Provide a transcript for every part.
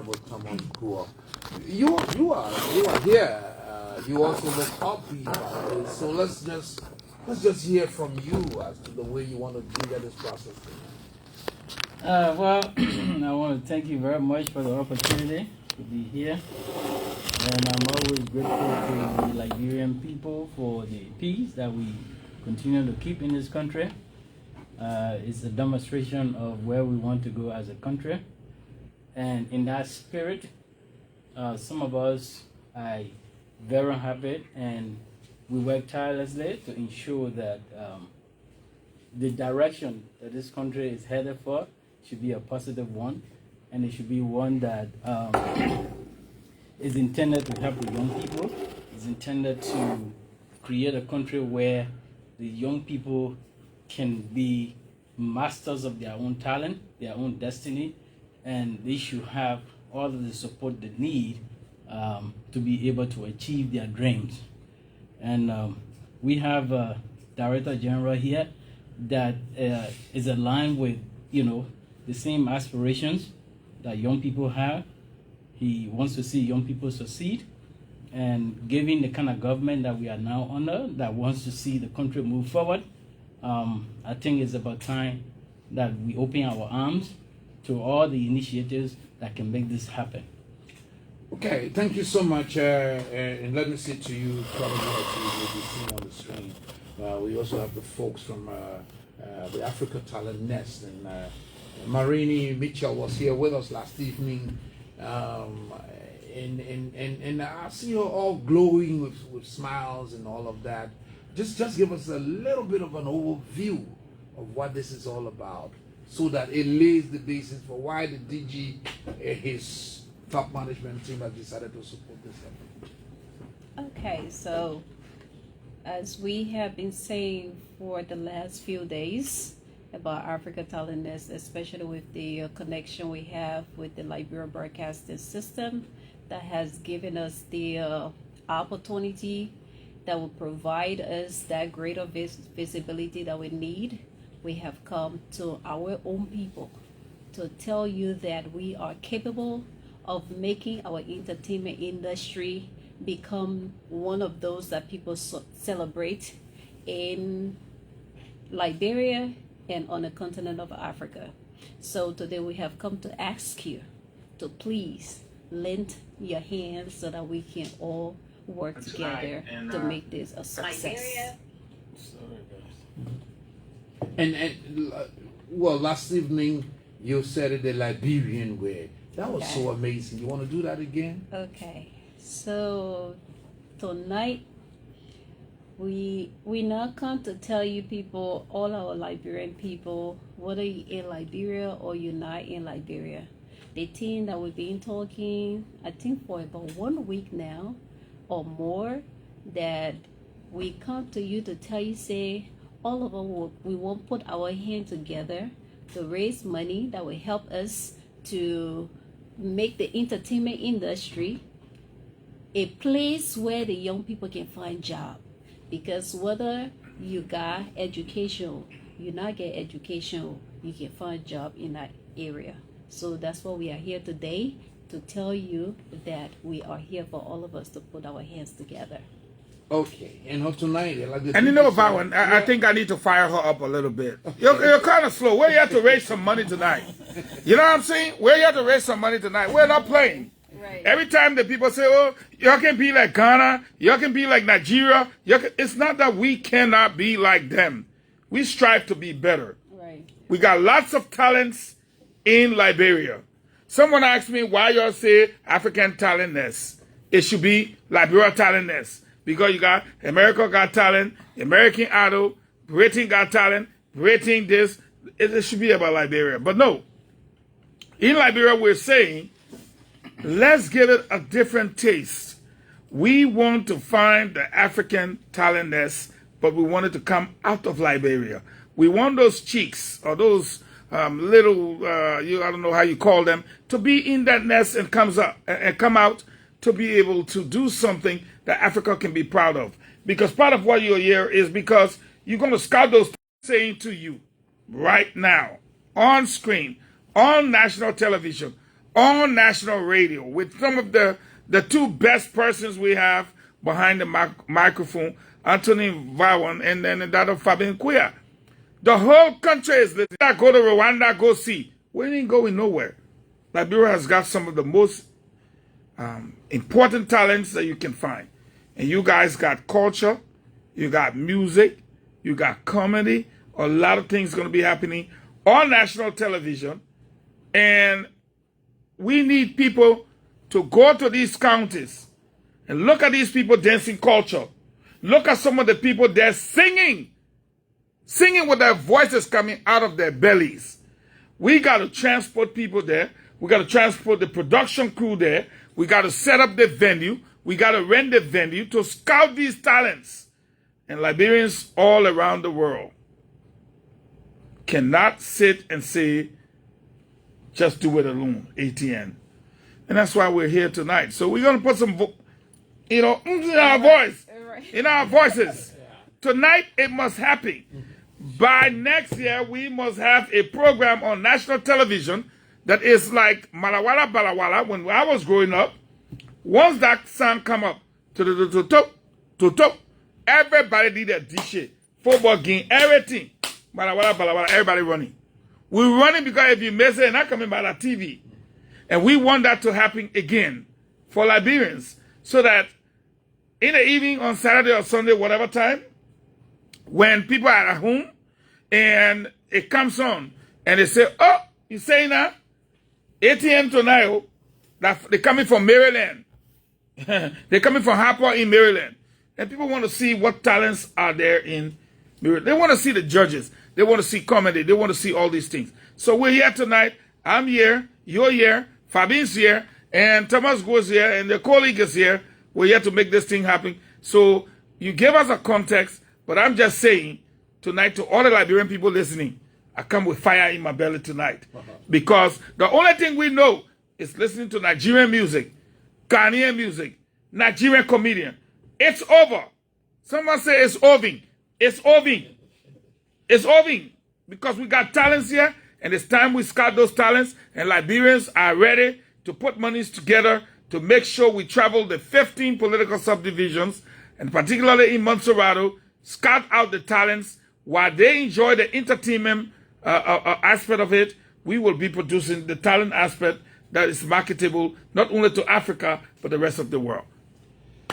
would come on poor. You are here. You also look upbeat. So let's just hear from you as to the way you want to get this process. Well, I want to thank you very much for the opportunity to be here. And I'm always grateful to the Liberian people for the peace that we continue to keep in this country. It's a demonstration of where we want to go as a country. And in that spirit, some of us are very happy, and we work tirelessly to ensure that the direction that this country is headed for should be a positive one, and it should be one that is intended to help the young people. It's intended to create a country where the young people can be masters of their own talent, their own destiny, and they should have all of the support they need to be able to achieve their dreams. And we have a Director General here that is aligned with, the same aspirations that young people have. He wants to see young people succeed, and given the kind of government that we are now under, that wants to see the country move forward, I think it's about time that we open our arms to all the initiatives that can make this happen. Okay, thank you so much. And let me say to you, probably what you will be seeing on the screen. We also have the folks from the Africa Talent Nest, and Marini Mitchell was here with us last evening. And I see her all glowing with smiles and all of that. Just give us a little bit of an overview of what this is all about, so that it lays the basis for why the DG, his top management team, has decided to support this effort. Okay, so as we have been saying for the last few days about Africa Talent Nest, especially with the connection we have with the Liberia Broadcasting System, that has given us the opportunity that will provide us that greater visibility that we need. We have come to our own people to tell you that we are capable of making our entertainment industry become one of those that people celebrate in Liberia and on the continent of Africa. So today we have come to ask you to please lend your hands so that we can all work together to make this a success. And well, last evening you said it the Liberian way. That was so amazing. You want to do that again? Okay. So tonight we not come to tell you people, all our Liberian people, whether you're in Liberia or you're not in Liberia. The team that we've been talking, I think for about 1 week now or more, that we come to you to tell you, say, all of us, we won't put our hand together to raise money that will help us to make the entertainment industry a place where the young people can find job. Because whether you got education, you not get education, you can find job in that area. So that's why we are here today, to tell you that we are here for all of us to put our hands together. Okay, and tonight, and you know, Fahngon, I think I need to fire her up a little bit. You're kind of slow. Where you have to raise some money tonight? You know what I'm saying? Where you have to raise some money tonight? We're not playing. Right. Every time the people say, "Oh, y'all can be like Ghana, y'all can be like Nigeria," it's not that we cannot be like them. We strive to be better. Right. We got lots of talents in Liberia. Someone asked me why y'all say African Talent Nest. It should be Liberia Talent Nest. Because you got America Got Talent, American Idol, Britain Got Talent, Britain this. It should be about Liberia. But no. In Liberia, we're saying, let's give it a different taste. We want to find the African Talent Nest, but we want it to come out of Liberia. We want those cheeks, or those little, I don't know how you call them, to be in that nest and come out to be able to do something that Africa can be proud of. Because part of why you're here is because you're going to scout those saying to you right now, on screen, on national television, on national radio with some of the two best persons we have behind the microphone, Anthony Vawan and then that of Fabian Quia. The whole country is listening. Go to Rwanda, go see. We ain't going nowhere. Liberia has got some of the most important talents that you can find. And you guys got culture, you got music, you got comedy, a lot of things going to be happening on national television. And we need people to go to these counties and look at these people dancing culture. Look at some of the people there singing with their voices coming out of their bellies. We got to transport people there. We got to transport the production crew there. We got to set up the venue. We got to rent the venue to scout these talents. And Liberians all around the world cannot sit and say, just do it alone, ATN. And that's why we're here tonight. So we're going to put some, in our voice, in our voices. Tonight, it must happen. By next year, we must have a program on national television that is like Malawala Balawala. When I was growing up, once that song come up, to everybody did a DJ, football game, everything. Malawala Balawala, everybody running. We're running because if you miss it, it's not coming by the TV. And we want that to happen again for Liberians so that in the evening on Saturday or Sunday, whatever time, when people are at home and it comes on and they say, oh, you saying that? ATN tonight, they're coming from Maryland. They're coming from Harper in Maryland. And people want to see what talents are there in Maryland. They want to see the judges. They want to see comedy. They want to see all these things. So we're here tonight. I'm here. You're here. Fabien's here. And Thomas goes here. And the colleague is here. We're here to make this thing happen. So you gave us a context. But I'm just saying tonight to all the Liberian people listening, I come with fire in my belly tonight. Because the only thing we know is listening to Nigerian music, Ghanaian music, Nigerian comedian. It's over. Someone say it's over. It's over. It's over. Because we got talents here, and it's time we scout those talents, and Liberians are ready to put monies together to make sure we travel the 15 political subdivisions, and particularly in Montserrado, scout out the talents. While they enjoy the entertainment aspect of it, we will be producing the talent aspect that is marketable not only to Africa, but the rest of the world.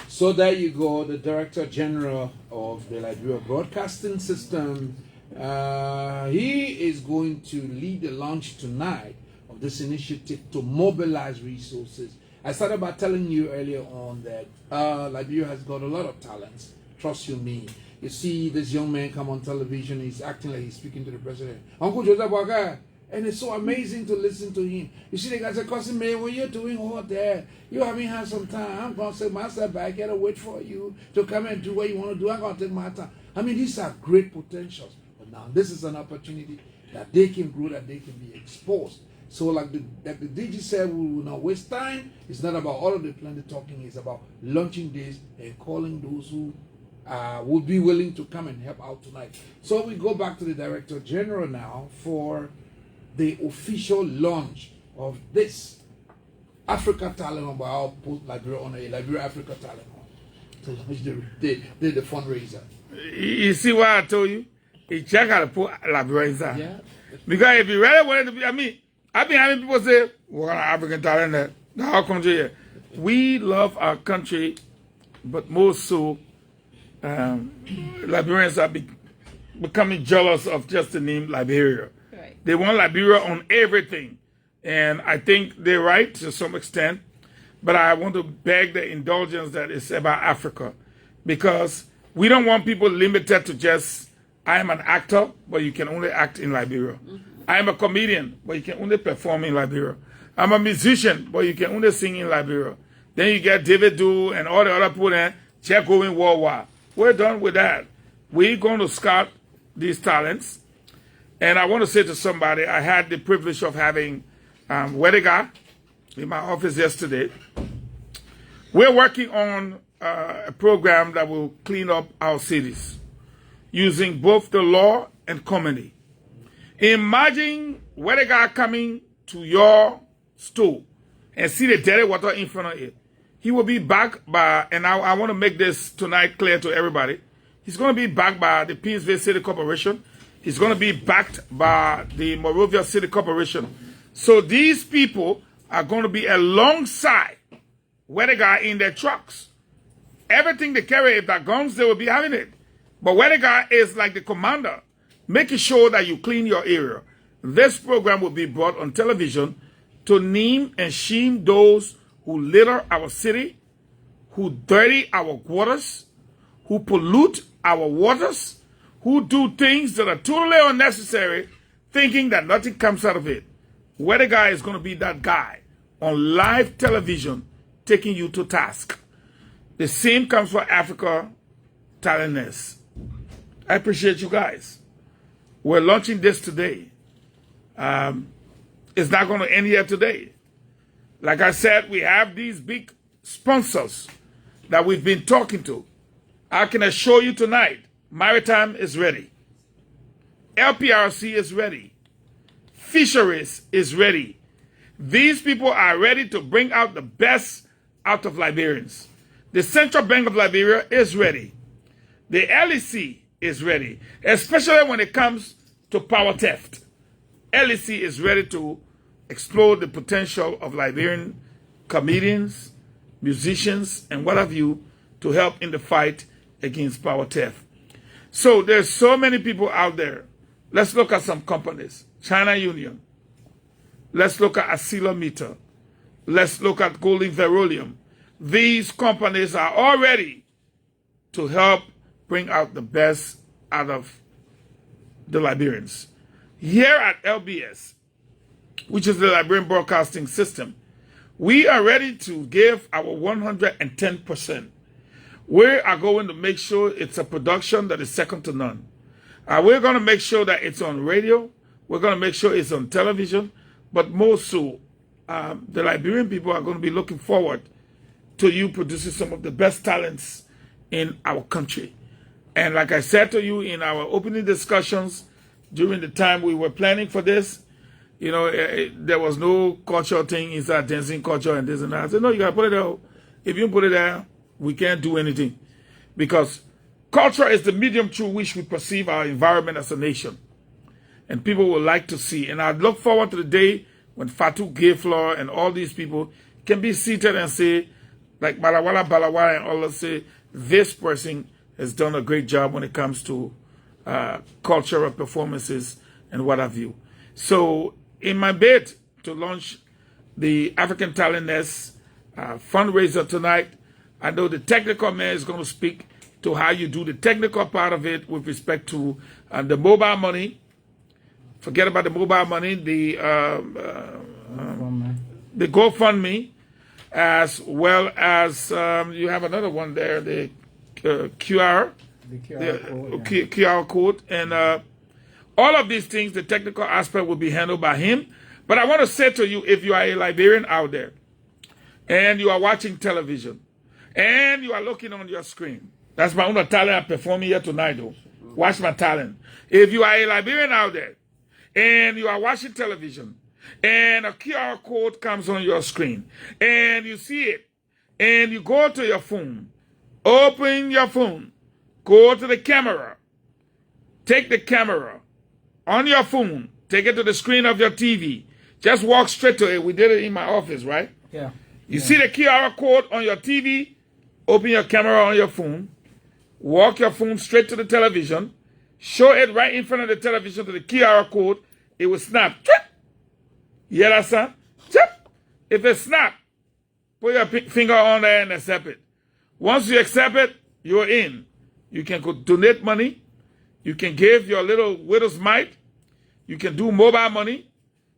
So there you go, the Director General of the Liberia Broadcasting System. He is going to lead the launch tonight of this initiative to mobilize resources. I started by telling you earlier on that Liberia has got a lot of talents. Trust you me. You see this young man come on television, he's acting like he's speaking to the president. Uncle Joseph Waka. And it's so amazing to listen to him. You see, the guy said, Cousin May, what you're doing over there, you haven't had some time. I'm going to say, Master, I gotta wait for you to come and do what you want to do. I'm going to take my time. I mean, these are great potentials. But now this is an opportunity that they can grow, that they can be exposed. So like the DG said, we will not waste time. It's not about all of the plenty talking. It's about launching this and calling those who would be willing to come and help out tonight. So we go back to the Director General now for the official launch of this Africa Talent by our Liberia on a Liberia Africa Talent to launch the fundraiser. You see what I told you? It's just got to put Liberia. Yeah. Because if you really wanted to be, I mean, I've been having people say, what kind of African talent that? How come to here? We love our country, but more so, Liberians are becoming jealous of just the name Liberia. Right. They want Liberia on everything. And I think they're right to some extent. But I want to beg the indulgence that it's about Africa. Because we don't want people limited to just, I am an actor, but you can only act in Liberia. Mm-hmm. I am a comedian, but you can only perform in Liberia. I'm a musician, but you can only sing in Liberia. Then you get David Do and all the other people there, check going worldwide. We're done with that. We're going to scout these talents. And I want to say to somebody, I had the privilege of having Wedega in my office yesterday. We're working on a program that will clean up our cities using both the law and comedy. Imagine Wedega coming to your store and see the dirty water in front of it. He will be backed by, and I want to make this tonight clear to everybody, he's going to be backed by the Pittsville City Corporation. He's going to be backed by the Monrovia City Corporation. So these people are going to be alongside where they got in their trucks. Everything they carry, if they're guns, they will be having it. But where the guy is like the commander, making sure that you clean your area. This program will be brought on television to name and shame those who litter our city, who dirty our waters, who pollute our waters, who do things that are totally unnecessary, thinking that nothing comes out of it. Where the guy is going to be that guy on live television taking you to task. The same comes for Africa Talentness. I appreciate you guys. We're launching this today. It's not going to end here today. Like I said, we have these big sponsors that we've been talking to. I can assure you tonight, Maritime is ready. LPRC is ready. Fisheries is ready. These people are ready to bring out the best out of Liberians. The Central Bank of Liberia is ready. The LEC is ready, especially when it comes to power theft. LEC is ready to explore the potential of Liberian comedians, musicians, and what have you to help in the fight against power theft. So there's so many people out there. Let's look at some companies. China Union. Let's look at Accelometer. Let's look at Golden Verolium. These companies are all ready to help bring out the best out of the Liberians. Here at LBS, which is the Liberian Broadcasting System, we are ready to give our 110%. We are going to make sure it's a production that is second to none. We're going to make sure that it's on radio. We're going to make sure it's on television. But more so, the Liberian people are going to be looking forward to you producing some of the best talents in our country. And like I said to you in our opening discussions during the time we were planning for this, you know, there was no cultural thing inside dancing culture and this and that. I said, no, you got to put it there. If you don't put it there, we can't do anything. Because culture is the medium through which we perceive our environment as a nation. And people would like to see. And I look forward to the day when Fatou Gayflor and all these people can be seated and say, like Balawala Balawala, and all of say, this person has done a great job when it comes to cultural performances and what have you. So in my bid to launch the African Talentness fundraiser tonight, I know the technical man is going to speak to how you do the technical part of it with respect to the mobile money. Forget about the mobile money, the GoFundMe, as well as you have another one there, the QR, QR code, and all of these things, the technical aspect will be handled by him. But I want to say to you, if you are a Liberian out there, and you are watching television, and you are looking on your screen, that's my own talent I'm performing here tonight, though. Watch my talent. If you are a Liberian out there, and you are watching television, and a QR code comes on your screen, and you see it, and you go to your phone, open your phone, go to the camera, take the camera on your phone, take it to the screen of your TV, just walk straight to it. We did it in my office, right? Yeah. You see the QR code on your TV, open your camera on your phone, walk your phone straight to the television, show it right in front of the television to the QR code, it will snap. You hear that sound? If it snap, put your finger on there and accept it. Once you accept it, you're in. You can go donate money. You can give your little widow's mite. You can do mobile money.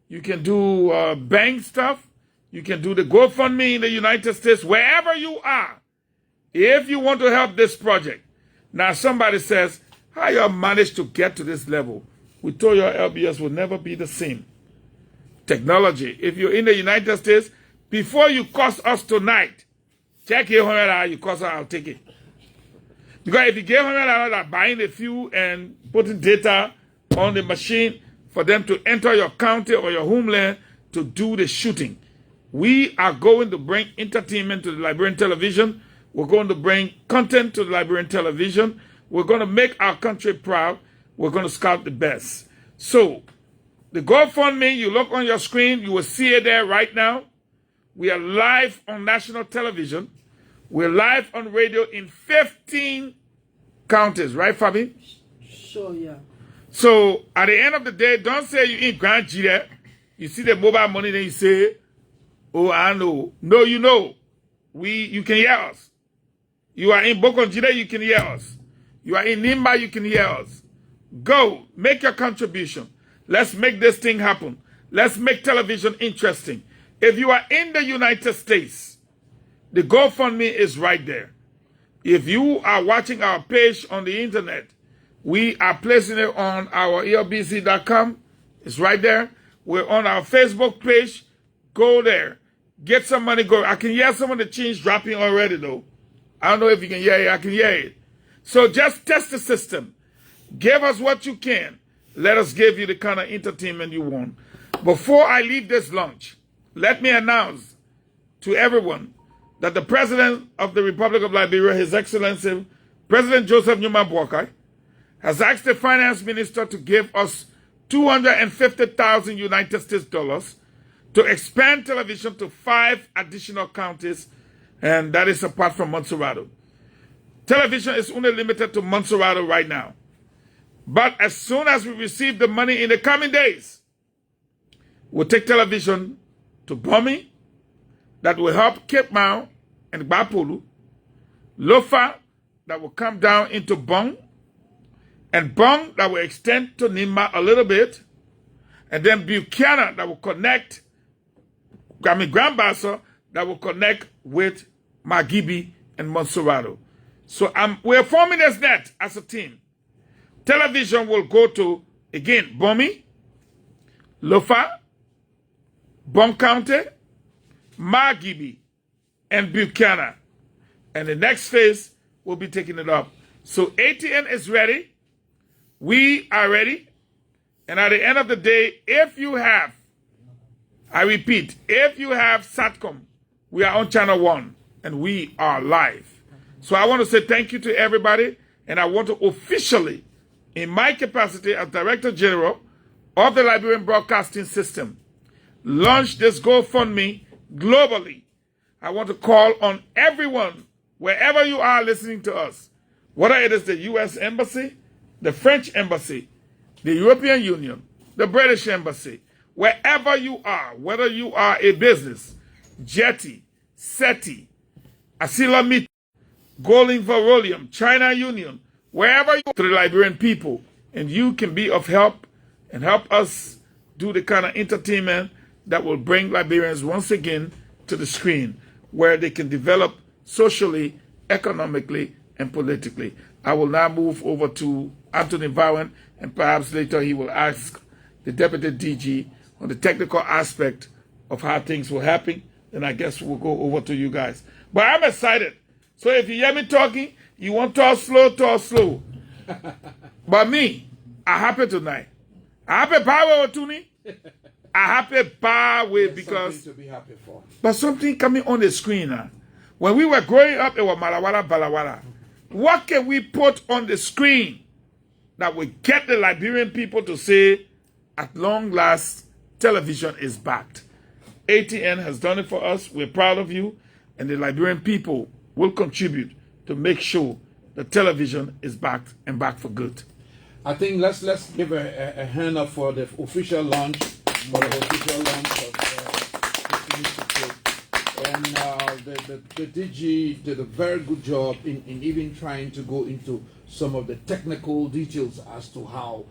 You can do bank stuff. You can do the GoFundMe in the United States, wherever you are. If you want to help this project. Now somebody says, how you managed to get to this level? We told you LBS will never be the same. Technology. If you're in the United States, before you cost us tonight, check your $100, you cost us, I'll take it. Because if you give $100 buying the fuel and putting data on the machine for them to enter your county or your homeland to do the shooting, We are going to bring entertainment to the Liberian television. We're going to bring content to the Liberian television. We're going to make our country proud. We're going to scout the best. So, the GoFundMe, you look on your screen, you will see it there right now. We are live on national television. We're live on radio in 15 counties, right, Fabi? Sure, yeah. So, at the end of the day, don't say you in Grand G there. You see the mobile money, then you say, oh, I know. No, you know. You can hear us. You are in Bokonjide, you can hear us. You are in Nimba, you can hear us. Go, make your contribution. Let's make this thing happen. Let's make television interesting. If you are in the United States, the GoFundMe is right there. If you are watching our page on the internet, we are placing it on our elbc.com. It's right there. We're on our Facebook page. Go there. Get some money. Go. I can hear some of the change dropping already, though. I don't know if you can hear it. I can hear it. So just test the system. Give us what you can. Let us give you the kind of entertainment you want. Before I leave this lunch, let me announce to everyone that the President of the Republic of Liberia, His Excellency, President Joseph Newman Boakai, has asked the Finance Minister to give us 250,000 United States dollars to expand television to 5 additional counties, and that is apart from Montserrat. Television is only limited to Montserrat right now. But as soon as we receive the money in the coming days, we'll take television to Bomi, that will help Cape Mount and Bapolu, Lofa, that will come down into Bong, and Bong, that will extend to Nima a little bit, and then Buchanan, that will connect, Grand Bassa, that will connect with Magibi and Montserrat. So we're forming this net as a team. Television will go to, again, Bomi, Lofa, Bong County, Magibi, and Buchanan. And the next phase will be taking it up. So ATN is ready. We are ready. And at the end of the day, if you have, I repeat, if you have SATCOM, we are on channel 1 and we are live. So I want to say thank you to everybody. And I want to officially, in my capacity as Director General of the Liberian Broadcasting System, launch this GoFundMe globally. I want to call on everyone, wherever you are listening to us, whether it is the U.S. Embassy, the French Embassy, the European Union, the British Embassy, wherever you are, whether you are a business, Jetty, SETI, Asilamit, Golden Varolium, China Union, wherever you are, to the Liberian people, and you can be of help and help us do the kind of entertainment that will bring Liberians once again to the screen, where they can develop socially, economically, and politically. I will now move over to Anthony Bowen, and perhaps later he will ask the Deputy DG on the technical aspect of how things will happen. Then I guess we'll go over to you guys. But I'm excited. So if you hear me talking, you want to talk slow. But me, I happy tonight. I happy power, Tuni. I happy power because something to be happy for. But something coming on the screen. When we were growing up, it was Malawala Balawala. What can we put on the screen that will get the Liberian people to say, at long last, television is backed? ATN has done it for us. We're proud of you. And the Liberian people will contribute to make sure the television is backed and back for good. I think let's give a hand up for the official launch, of this initiative. And the DG did a very good job in even trying to go into some of the technical details as to how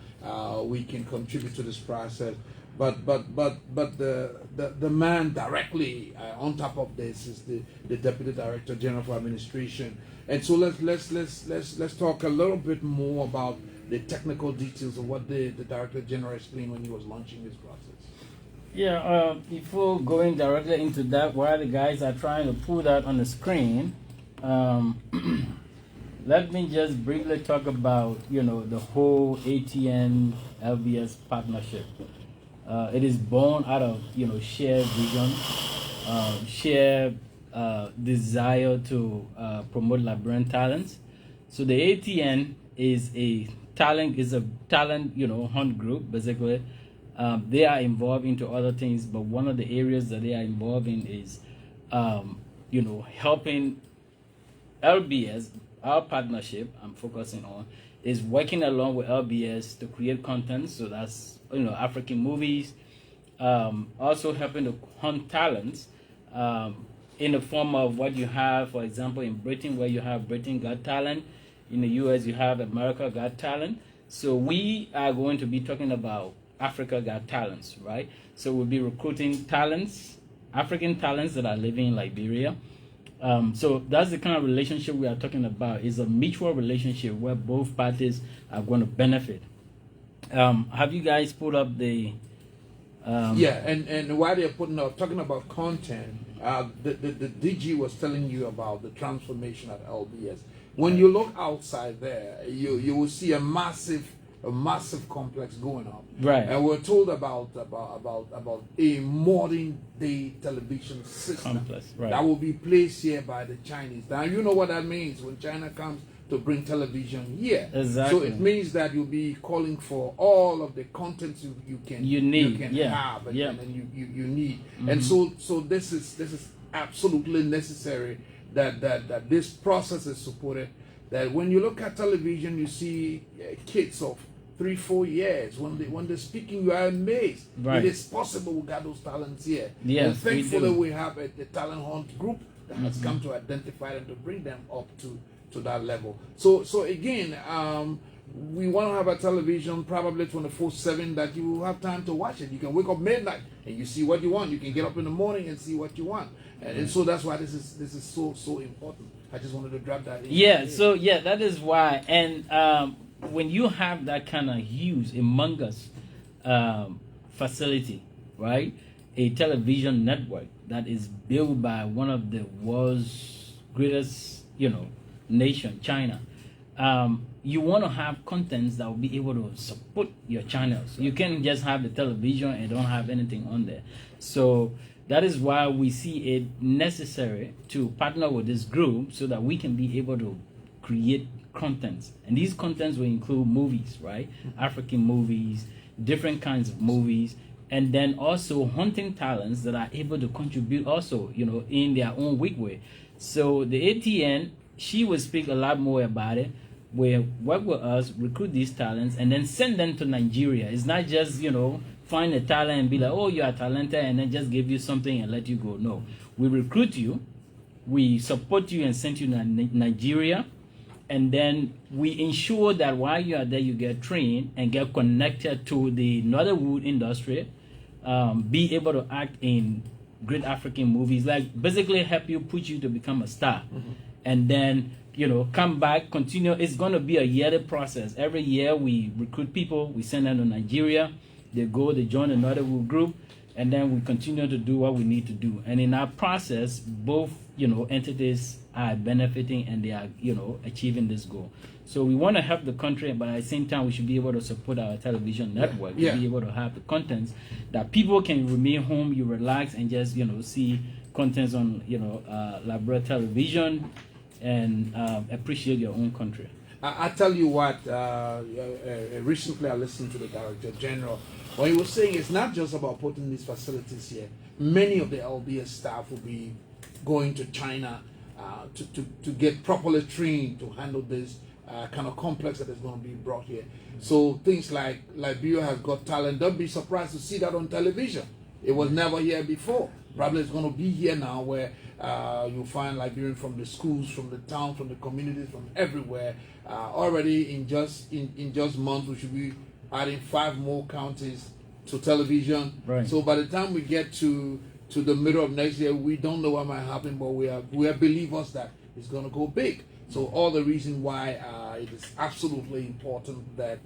we can contribute to this process. But the man directly on top of this is the Deputy Director General for Administration. And so let's talk a little bit more about the technical details of what the Director General explained when he was launching this process. Yeah, before going directly into that, while the guys are trying to put that on the screen, let me just briefly talk about, the whole ATN LBS partnership. It is born out of, shared vision share desire to promote Liberian talents. So the ATN is a talent hunt group basically. They are involved into other things, but one of the areas that they are involved in is helping LBS. Our partnership I'm focusing on is working along with LBS to create content. So that's African movies. Also helping to hunt talents in the form of what you have, for example, in Britain, where you have Britain Got Talent. In the US, you have America Got Talent. So we are going to be talking about Africa Got Talents, right? So we'll be recruiting talents, African talents that are living in Liberia. So that's the kind of relationship we are talking about. It's a mutual relationship where both parties are going to benefit. Have you guys put up the... and while they're talking about content, the DG was telling you about the transformation at LBS. When you look outside there, you will see a massive complex going on. Right. And we're told about a modern day television system Complex, right. that will be placed here by the Chinese. Now you know what that means when China comes to bring television here. Exactly. So it means that you'll be calling for all of the content you can have and you need. Mm-hmm. And so this is absolutely necessary that this process is supported. That when you look at television, you see kids of 3-4 years. When they're speaking, you are amazed. Right. It is possible we got those talents here. Yes, and thankfully we have a talent hunt group that has come to identify them to bring them up to that level. So again, we want to have a television probably 24/7 that you will have time to watch it. You can wake up midnight and you see what you want. You can get up in the morning and see what you want. And so that's why this is so important. I just wanted to drop that in. Yeah, so that is why. And when you have that kind of huge, humongous facility, right? A television network that is built by one of the world's greatest, nation, China. You want to have contents that will be able to support your channels. You can't just have the television and don't have anything on there. So that is why we see it necessary to partner with this group so that we can be able to create contents. And these contents will include movies, right? African movies, different kinds of movies, and then also hunting talents that are able to contribute also, in their own weak way. So the ATN, she will speak a lot more about it. We'll work with us, recruit these talents, and then send them to Nigeria. It's not just, find a talent and be like, oh, you are talented, and then just give you something and let you go. No. We recruit you, we support you and send you to Nigeria, and then we ensure that while you are there, you get trained and get connected to the Nollywood industry, be able to act in great African movies, like basically help you, push you to become a star. Mm-hmm. And then, come back, continue. It's going to be a yearly process. Every year we recruit people, we send them to Nigeria, they join another group, and then we continue to do what we need to do. And in our process, both, entities are benefiting and they are, achieving this goal. So we want to help the country, but at the same time, we should be able to support our television network. To be able to have the contents that people can remain home, you relax, and just, see contents on, Liberia television and appreciate your own country. I tell you what, recently I listened to the Director General when he was saying it's not just about putting these facilities here. Many of the LBS staff will be going to China to get properly trained to handle this kind of complex that is going to be brought here. So things like Liberia has got talent. Don't be surprised to see that on television. It was never here before. Probably it's going to be here now, where you'll find Liberians from the schools, from the town, from the communities, from everywhere. Already in just months, we should be adding 5 more counties to television. Right. So by the time we get to the middle of next year, we don't know what might happen, but we are believers that it's going to go big. So all the reason why it is absolutely important that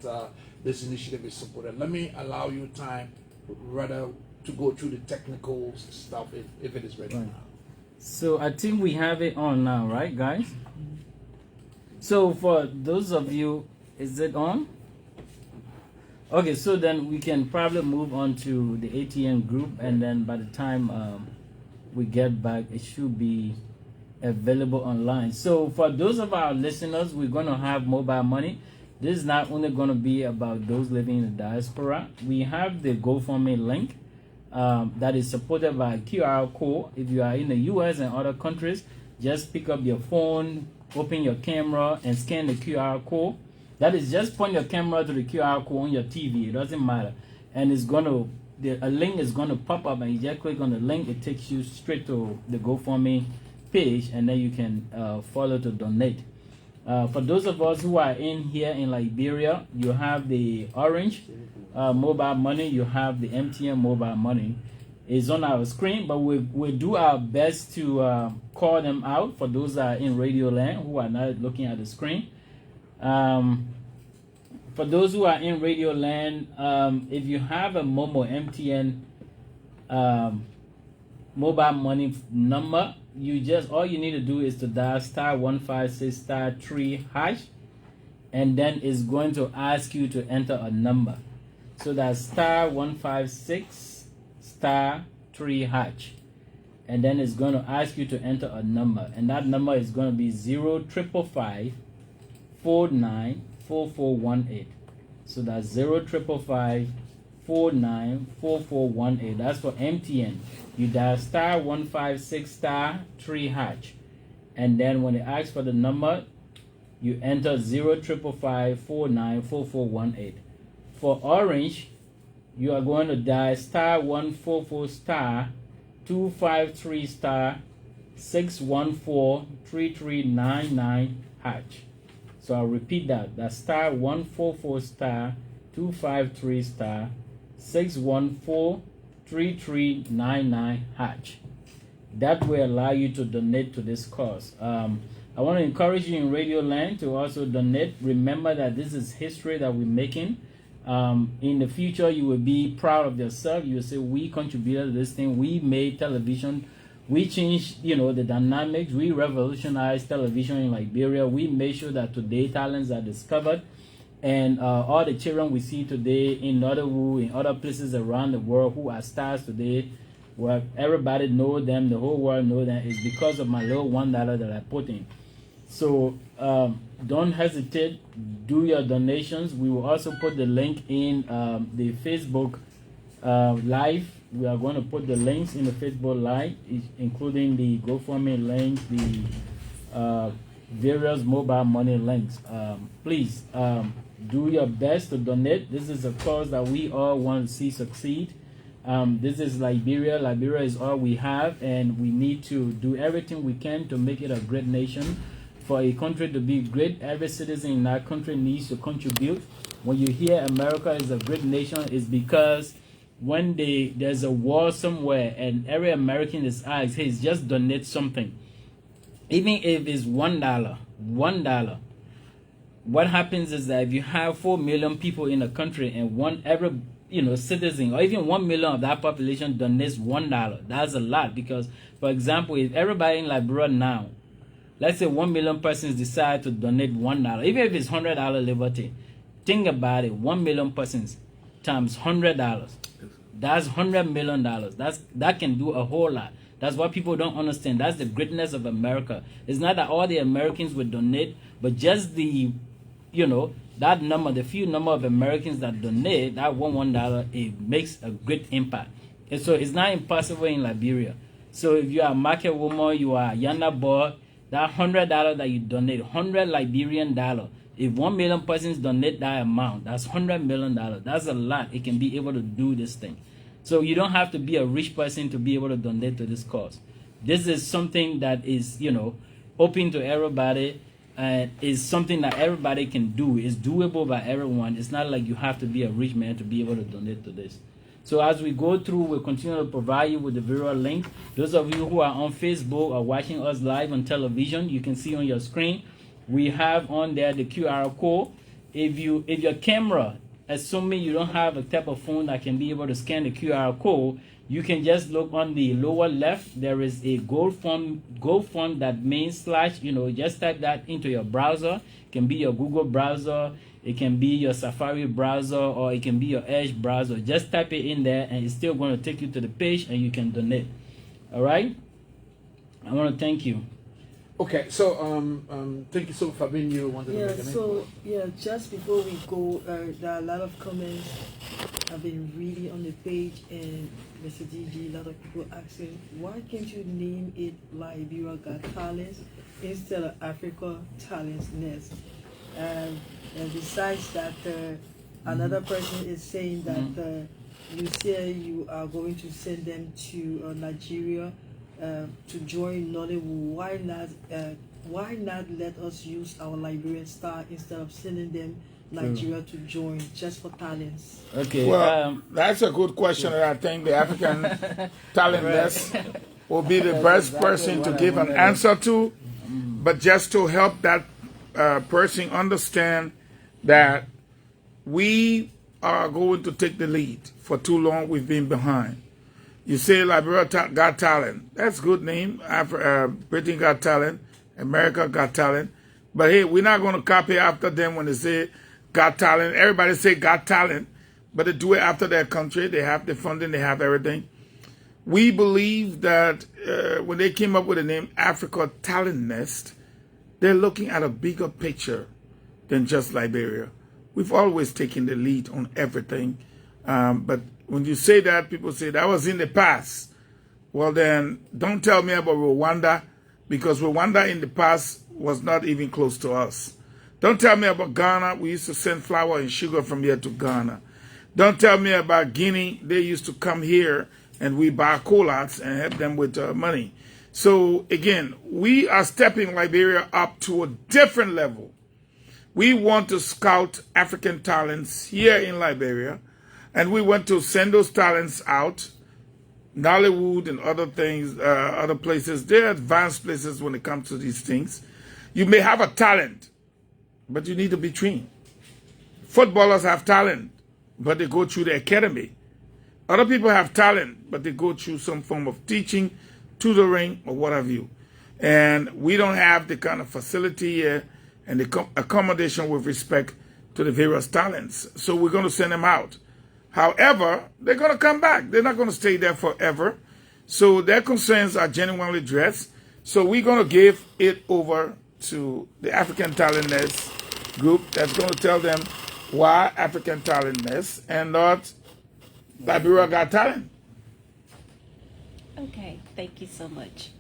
this initiative is supported. Let me allow you time, rather, to go through the technical stuff if it is ready now. So I think we have it on now, right, guys? So for those of you, is it on? Okay, so then we can probably move on to the ATN group, and then by the time we get back, it should be available online. So for those of our listeners, we're going to have mobile money. This is not only going to be about those living in the diaspora. We have the GoFundMe link that is supported by QR code. If you are in the US and other countries, just pick up your phone, open your camera, and scan the QR code. That is, just point your camera to the QR code on your TV. It doesn't matter. And it's going to, a link is going to pop up, and you just click on the link. It takes you straight to the GoFundMe page, and then you can follow to donate. For those of us who are in here in Liberia, you have the Orange mobile money, you have the MTN mobile money. It's on our screen, but we'll do our best to call them out for those that are in Radio Land who are not looking at the screen. For those who are in Radio Land, if you have a Momo MTN mobile money number, all you need to do is to dial *156*3#, and then it's going to ask you to enter a number. So that's *156*3#, and then it's going to ask you to enter a number, and that number is going to be 055-494418. So that's 055-494418. That's for MTN. You dial *156*3#, and then when it asks for the number, you enter 055-494418. For Orange, you are going to dial *144*253*6143399#. So I'll repeat that. That's *144*253*6143399#. That will allow you to donate to this cause. I want to encourage you in Radio Land to also donate. Remember that this is history that we're making. In the future, you will be proud of yourself. You will say, we contributed to this thing. We made television. We changed, the dynamics. We revolutionized television in Liberia. We made sure that today talents are discovered. And all the children we see today in Nottingham, in other places around the world who are stars today, where everybody knows them, the whole world knows them, is because of my little $1 that I put in. So don't hesitate. Do your donations. We will also put the link in the Facebook Live. We are going to put the links in the Facebook Live, including the GoFundMe link, the various mobile money links. Please do your best to donate. This is a cause that we all want to see succeed. This is Liberia. Liberia is all we have, and we need to do everything we can to make it a great nation. For a country to be great, every citizen in that country needs to contribute. When you hear America is a great nation, it's because when there's a war somewhere and every American is asked, hey, just donate something. Even if it's $1. What happens is that if you have 4 million people in a country and every citizen, or even 1 million of that population donates $1, that's a lot. Because, for example, if everybody in Liberia now, let's say 1 million persons decide to donate $1, even if it's $100 liberty, think about it. 1 million persons times $100, that's $100 million. That can do a whole lot. That's what people don't understand. That's the greatness of America. It's not that all the Americans would donate, but just the, that number, the few number of Americans that donate, that $1, it makes a great impact. And so it's not impossible in Liberia. So if you are a market woman, you are a Yana boy, that $100 that you donate, $100 Liberian dollar. If 1 million persons donate that amount, that's $100 million. That's a lot. It can be able to do this thing. So you don't have to be a rich person to be able to donate to this cause. This is something that is, open to everybody, and is something that everybody can do. It's doable by everyone. It's not like you have to be a rich man to be able to donate to this. So as we go through, we'll continue to provide you with the video link. Those of you who are on Facebook or watching us live on television, you can see on your screen, we have on there the QR code. If your camera, assuming you don't have a type of phone that can be able to scan the QR code, you can just look on the lower left. There is a GoFund that means / just type that into your browser. It can be your Google browser, it can be your Safari browser, or it can be your Edge browser. Just type it in there and it's still going to take you to the page and you can donate. All right? I want to thank you. Okay, so thank you so much, Fabinho. Wanted to Yeah, make an so just before we go, there are a lot of comments I've been reading on the page, and Mr. DG, a lot of people asking, why can't you name it Liberia Got Talents instead of Africa Talents Nest? And besides that, another person is saying that you say you are going to send them to Nigeria to join Nollywood. Why not let us use our Liberian star instead of sending them Nigeria to join just for talents? Okay. Well, that's a good question, and I think the African talent desk will be the best person to give an answer to. But just to help that person understand that we are going to take the lead. For too long, we've been behind. You say Liberia Got Talent. That's a good name. Britain Got Talent. America Got Talent. But hey, we're not going to copy after them when they say Got Talent. Everybody say Got Talent, but they do it after their country. They have the funding. They have everything. We believe that when they came up with the name Africa Talent Nest, they're looking at a bigger picture than just Liberia. We've always taken the lead on everything. But when you say that, people say that was in the past. Well, then don't tell me about Rwanda, because Rwanda in the past was not even close to us. Don't tell me about Ghana. We used to send flour and sugar from here to Ghana. Don't tell me about Guinea. They used to come here and we buy colats and help them with money. So again, we are stepping Liberia up to a different level. We want to scout African talents here in Liberia, and we want to send those talents out. Nollywood and other things, other places, they're advanced places when it comes to these things. You may have a talent, but you need to be trained. Footballers have talent, but they go through the academy. Other people have talent, but they go through some form of teaching, tutoring, or what have you. And we don't have the kind of facility here and the accommodation with respect to the various talents. So we're going to send them out. However, they're going to come back. They're not going to stay there forever. So their concerns are genuinely addressed. So we're going to give it over to the African Talent Nest group that's going to tell them why African Talent Nest and not Liberia Got Talent. Okay, thank you so much.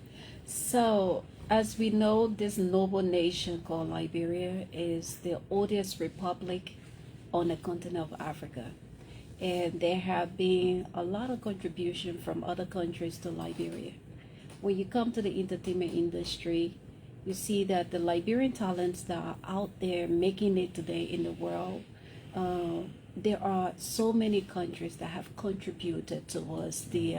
So, as we know, this noble nation called Liberia is the oldest republic on the continent of Africa. And there have been a lot of contribution from other countries to Liberia. When you come to the entertainment industry, you see that the Liberian talents that are out there making it today in the world, there are so many countries that have contributed towards the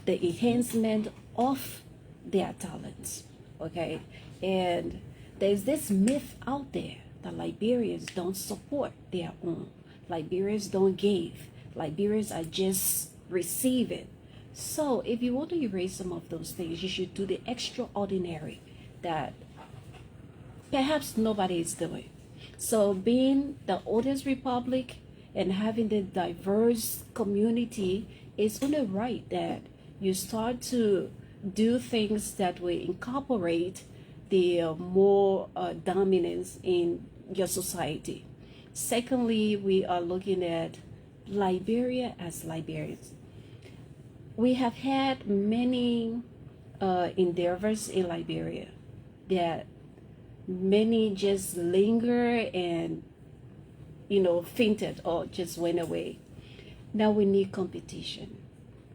enhancement of their talents, okay? And there's this myth out there that Liberians don't support their own. Liberians don't give. Liberians are just receiving. So if you want to erase some of those things, you should do the extraordinary that perhaps nobody is doing. So being the oldest republic and having the diverse community, it's only right that you start to do things that will incorporate the more dominance in your society. Secondly, we are looking at Liberia as Liberians. We have had many endeavors in Liberia that many just linger and, fainted or just went away. Now we need competition.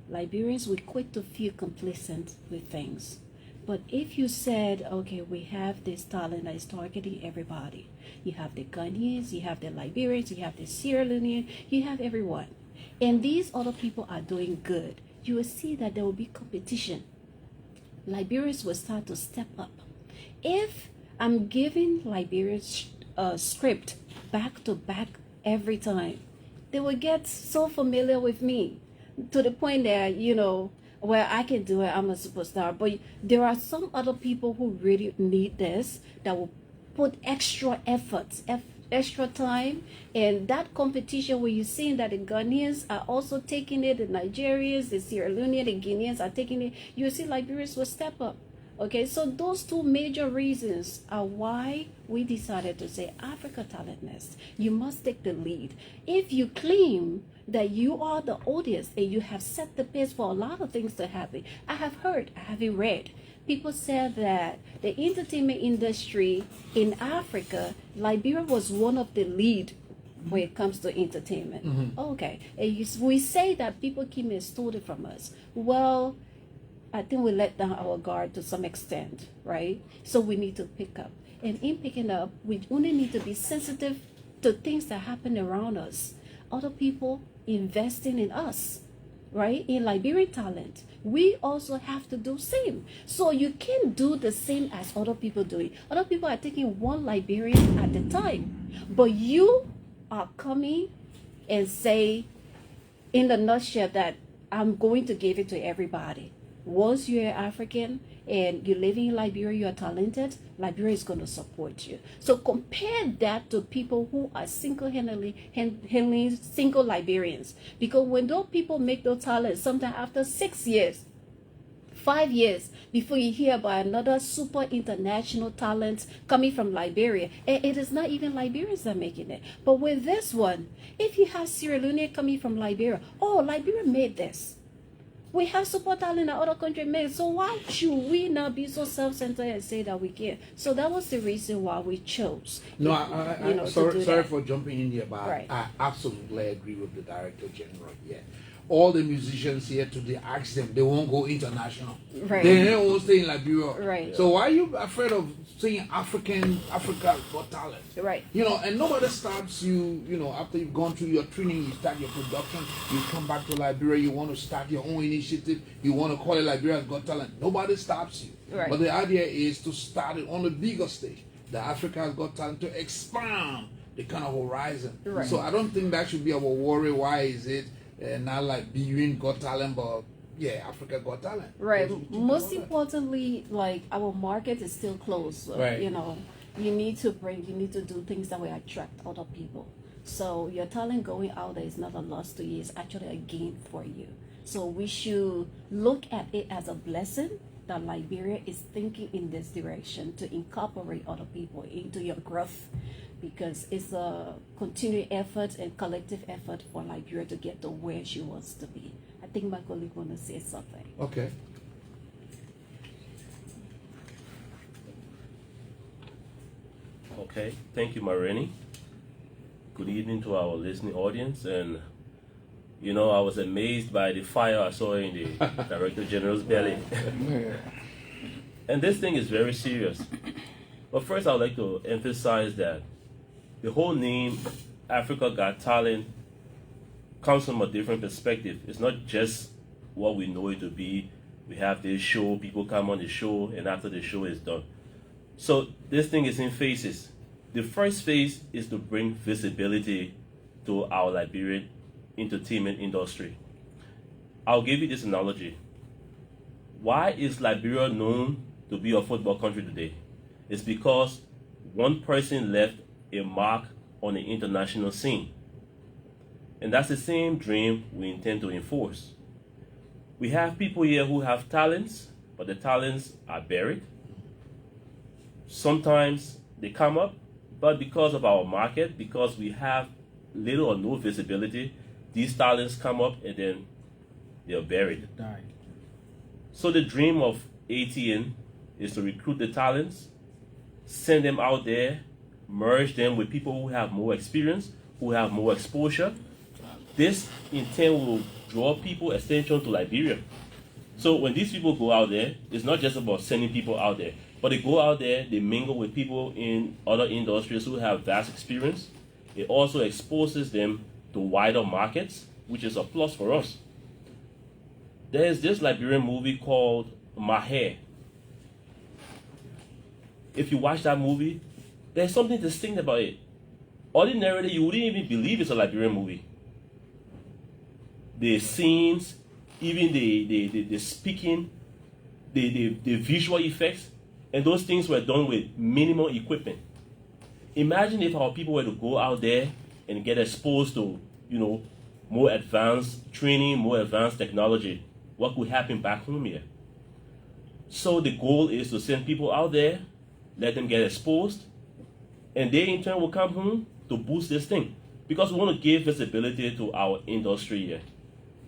Liberians, we quit to feel complacent with things. But if you said, okay, we have this talent that is targeting everybody. You have the Ghanaians, you have the Liberians, you have the Sierra Leonean, you have everyone. And these other people are doing good. You will see that there will be competition. Liberians will start to step up. If I'm giving Liberians a script back to back every time, they will get so familiar with me to the point that, where I can do it, I'm a superstar. But there are some other people who really need this, that will put extra efforts, extra time, and that competition where you're seeing that the Ghanaians are also taking it, the Nigerians, the Sierra Leoneans, the Guineans are taking it, you see Liberians will step up. Okay, so those two major reasons are why we decided to say Africa Talent Nest. You must take the lead. If you claim that you are the audience and you have set the pace for a lot of things to happen, I have heard, I haven't read, people said that the entertainment industry in Africa, Liberia was one of the lead when it comes to entertainment. Okay, and we say that people came and stole it from us. Well, I think we let down our guard to some extent, right? So we need to pick up. And in picking up, we only need to be sensitive to things that happen around us. Other people investing in us, right? In Liberian talent. We also have to do same. So you can't do the same as other people doing. Other people are taking one Liberian at a time. But you are coming and say, in the nutshell, that I'm going to give it to everybody. Once you're African and you're living in Liberia, you're talented, Liberia is going to support you. So compare that to people who are single-handedly handling single Liberians. Because when those people make those talents, sometimes after 6 years, 5 years, before you hear about another super international talent coming from Liberia, and it is not even Liberians that are making it. But with this one, if you have Sierra Leone coming from Liberia, oh, Liberia made this. We have support talent in other countries made. So why should we not be so self-centered and say that we can? So that was the reason why we chose. No, sorry for jumping in here, but Right. I absolutely agree with the Director General. Yeah, all the musicians here today, ask them, they won't go international. Right. They won't stay in Liberia. Right. So why are you afraid of saying Africa got talent? Right. You know, and nobody stops you, after you've gone through your training, you start your production, you come back to Liberia, you want to start your own initiative, you want to call it Liberia's Got Talent. Nobody stops you. Right. But the idea is to start it on a bigger stage. The Africa's Got Talent, to expand the kind of horizon. Right. So I don't think that should be our worry. Why is it not like Benin Got Talent, but yeah, Africa Got Talent? Right. Because we keep Most all that. importantly, like our market is still closed. So, Right. You need to do things that will attract other people. So your talent going out there is not a loss to you, it's actually a gain for you. So we should look at it as a blessing that Liberia is thinking in this direction to incorporate other people into your growth, because it's a continued effort and collective effort for Liberia to get to where she wants to be. I think my colleague want to say something. Okay. Okay, thank you, Marini. Good evening to our listening audience. And I was amazed by the fire I saw in the Director General's belly. And this thing is very serious. But first, I would like to emphasize that the whole name Africa Got Talent comes from a different perspective. It's not just what we know it to be. We have this show, people come on the show, and after the show is done. So this thing is in phases. The first phase is to bring visibility to our Liberian entertainment industry. I'll give you this analogy. Why is Liberia known to be a football country today? It's because one person left a mark on the international scene. And that's the same dream we intend to enforce. We have people here who have talents, but the talents are buried. Sometimes they come up, but because of our market, because we have little or no visibility, these talents come up and then they're buried. So the dream of ATN is to recruit the talents, send them out there, merge them with people who have more experience, who have more exposure. This in turn will draw people attention to Liberia. So when these people go out there, it's not just about sending people out there, but they go out there, they mingle with people in other industries who have vast experience. It also exposes them to wider markets, which is a plus for us. There's this Liberian movie called Maher. If you watch that movie, there's something distinct about it. Ordinarily, you wouldn't even believe it's a Liberian movie. The scenes, even the speaking, the visual effects, and those things were done with minimal equipment. Imagine if our people were to go out there and get exposed to, more advanced training, more advanced technology. What could happen back home here? So the goal is to send people out there, let them get exposed, and they in turn will come home to boost this thing. Because we want to give visibility to our industry here.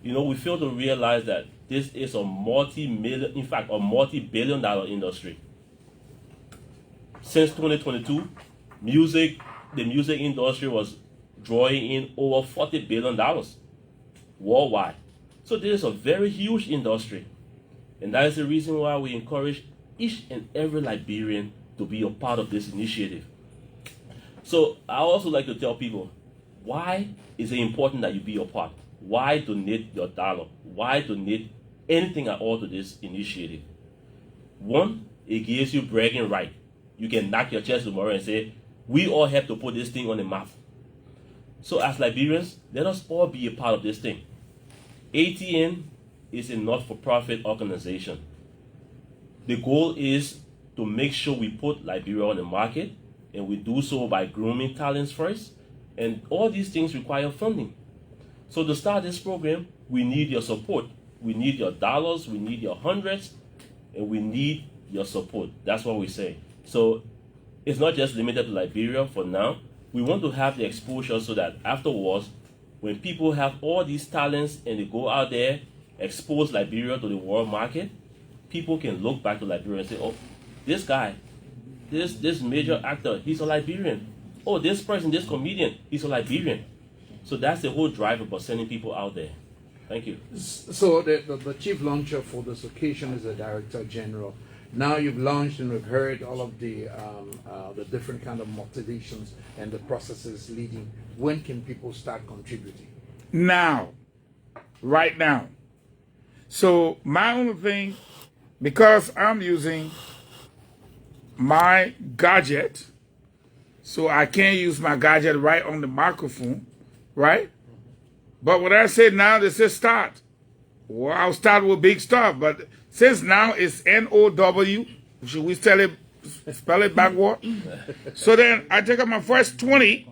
We fail to realize that this is a multi-billion-dollar industry. Since 2022, the music industry was drawing in over $40 billion worldwide. So this is a very huge industry. And that is the reason why we encourage each and every Liberian to be a part of this initiative. So I also like to tell people, why is it important that you be a part? Why donate your dollar? Why donate anything at all to this initiative? One, it gives you bragging right. You can knock your chest tomorrow and say, we all have to put this thing on the map. So as Liberians, let us all be a part of this thing. ATN is a not-for-profit organization. The goal is to make sure we put Liberia on the market, and we do so by grooming talents first, and all these things require funding. So to start this program, we need your support. We need your dollars, we need your hundreds, and we need your support. That's what we say. So it's not just limited to Liberia for now. We want to have the exposure so that afterwards, when people have all these talents and they go out there, expose Liberia to the world market, people can look back to Liberia and say, oh, this guy, this major actor, he's a Liberian. Oh, this person, this comedian, he's a Liberian. So that's the whole drive about sending people out there. Thank you. So the chief launcher for this occasion is the Director General. Now you've launched and we've heard all of the different kind of motivations and the processes leading. When can people start contributing? Now. Right now. So my only thing, because I'm using my gadget, so I can't use my gadget right on the microphone, right? But when I say now, they say start. Well, I'll start with big stuff, but since now it's N-O-W, should we spell it backward? So then I take up my first 20,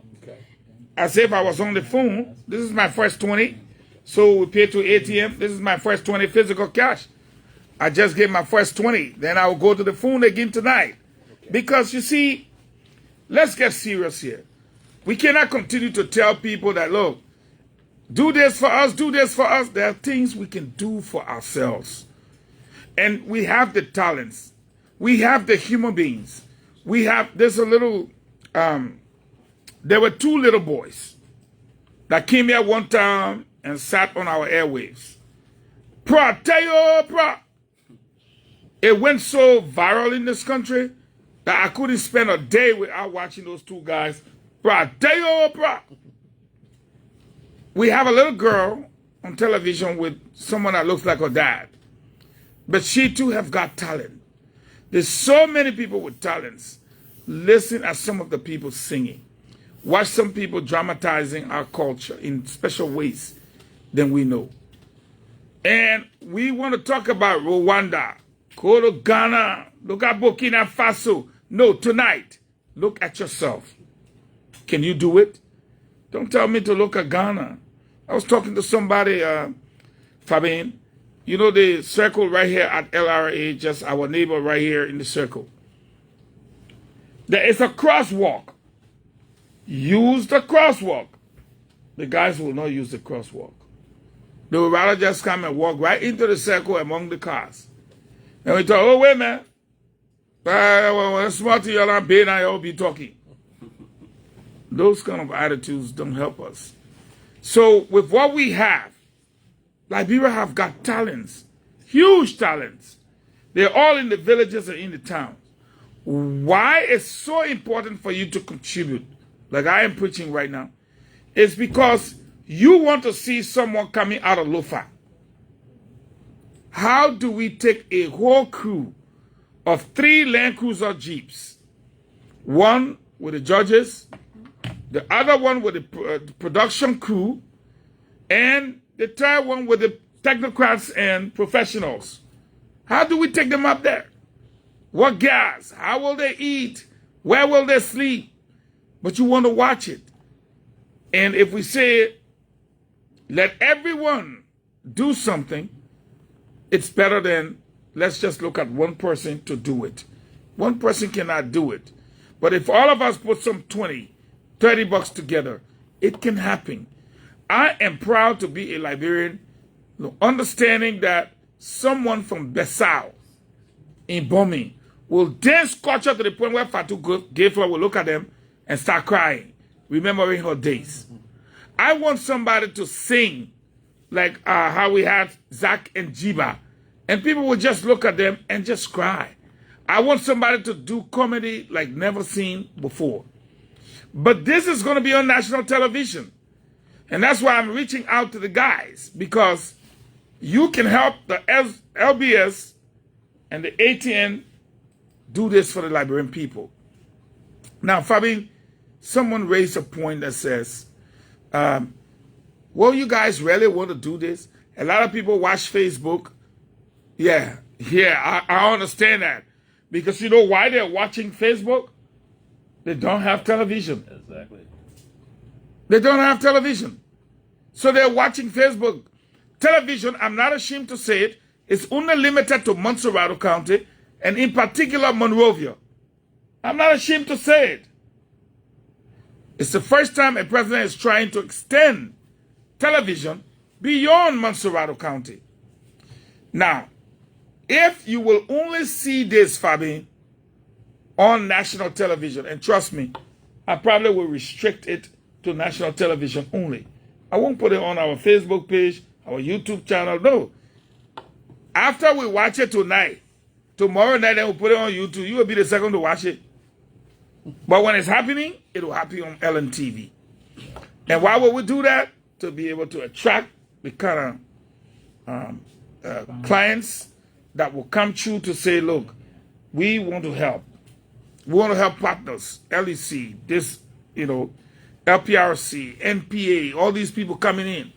as if I was on the phone. This is my first 20. So we pay to ATM. This is my first 20 physical cash. I just gave my first 20. Then I will go to the phone again tonight. Because you see, let's get serious here. We cannot continue to tell people that, look, do this for us, do this for us. There are things we can do for ourselves. And we have the talents. We have the human beings. There's a little, there were two little boys that came here one time and sat on our airwaves. It went so viral in this country that I couldn't spend a day without watching those two guys. We have a little girl on television with someone that looks like her dad. But she too have got talent. There's so many people with talents. Listen at some of the people singing. Watch some people dramatizing our culture in special ways than we know. And we want to talk about Rwanda. Go to Ghana. Look at Burkina Faso. No, tonight, look at yourself. Can you do it? Don't tell me to look at Ghana. I was talking to somebody, Fabian. You know the circle right here at LRA, just our neighbor right here in the circle. There is a crosswalk. Use the crosswalk. The guys will not use the crosswalk. They would rather just come and walk right into the circle among the cars. And we talk, oh, wait, man. Smart to y'all and I'll be talking. Those kind of attitudes don't help us. So with what we have, Liberia have got talents, huge talents. They're all in the villages and in the towns. Why it's so important for you to contribute, like I am preaching right now, is because you want to see someone coming out of Lofa. How do we take a whole crew of 3 Land Cruiser Jeeps, one with the judges, the other one with the production crew, and the third one with the technocrats and professionals? How do we take them up there? What gas? How will they eat? Where will they sleep? but you want to watch it. And if we say, let everyone do something, it's better than let's just look at one person to do it. One person cannot do it. But if all of us put some 20, 30 bucks together, it can happen. I am proud to be a Liberian, understanding that someone from Besau in Bombing will dance culture to the point where Fatu Gayflower will look at them and start crying, remembering her days. I want somebody to sing like how we had Zach and Jiba, and people will just look at them and just cry. I want somebody to do comedy like never seen before. But this is going to be on national television. And that's why I'm reaching out to the guys, because you can help the LBS and the ATN do this for the Liberian people. Now, Fabi, someone raised a point that says, well, you guys really want to do this? A lot of people watch Facebook. Yeah, I understand that. Because you know why they're watching Facebook? They don't have television. Exactly. They don't have television. So they're watching Facebook. Television, I'm not ashamed to say it, is only limited to Montserrat County, and in particular Monrovia. I'm not ashamed to say it. It's the first time a president is trying to extend television beyond Montserrat County. Now, if you will only see this, Fabi, on national television, and trust me, I probably will restrict it to national television only. I won't put it on our Facebook page, our YouTube channel, no. After we watch it tonight, tomorrow night then we'll put it on YouTube, you will be the second to watch it. But when it's happening, it will happen on LNTV. And why would we do that? To be able to attract the kind of clients that will come true to say, look, we want to help. We want to help partners, LEC, this, LPRC, NPA, all these people coming in.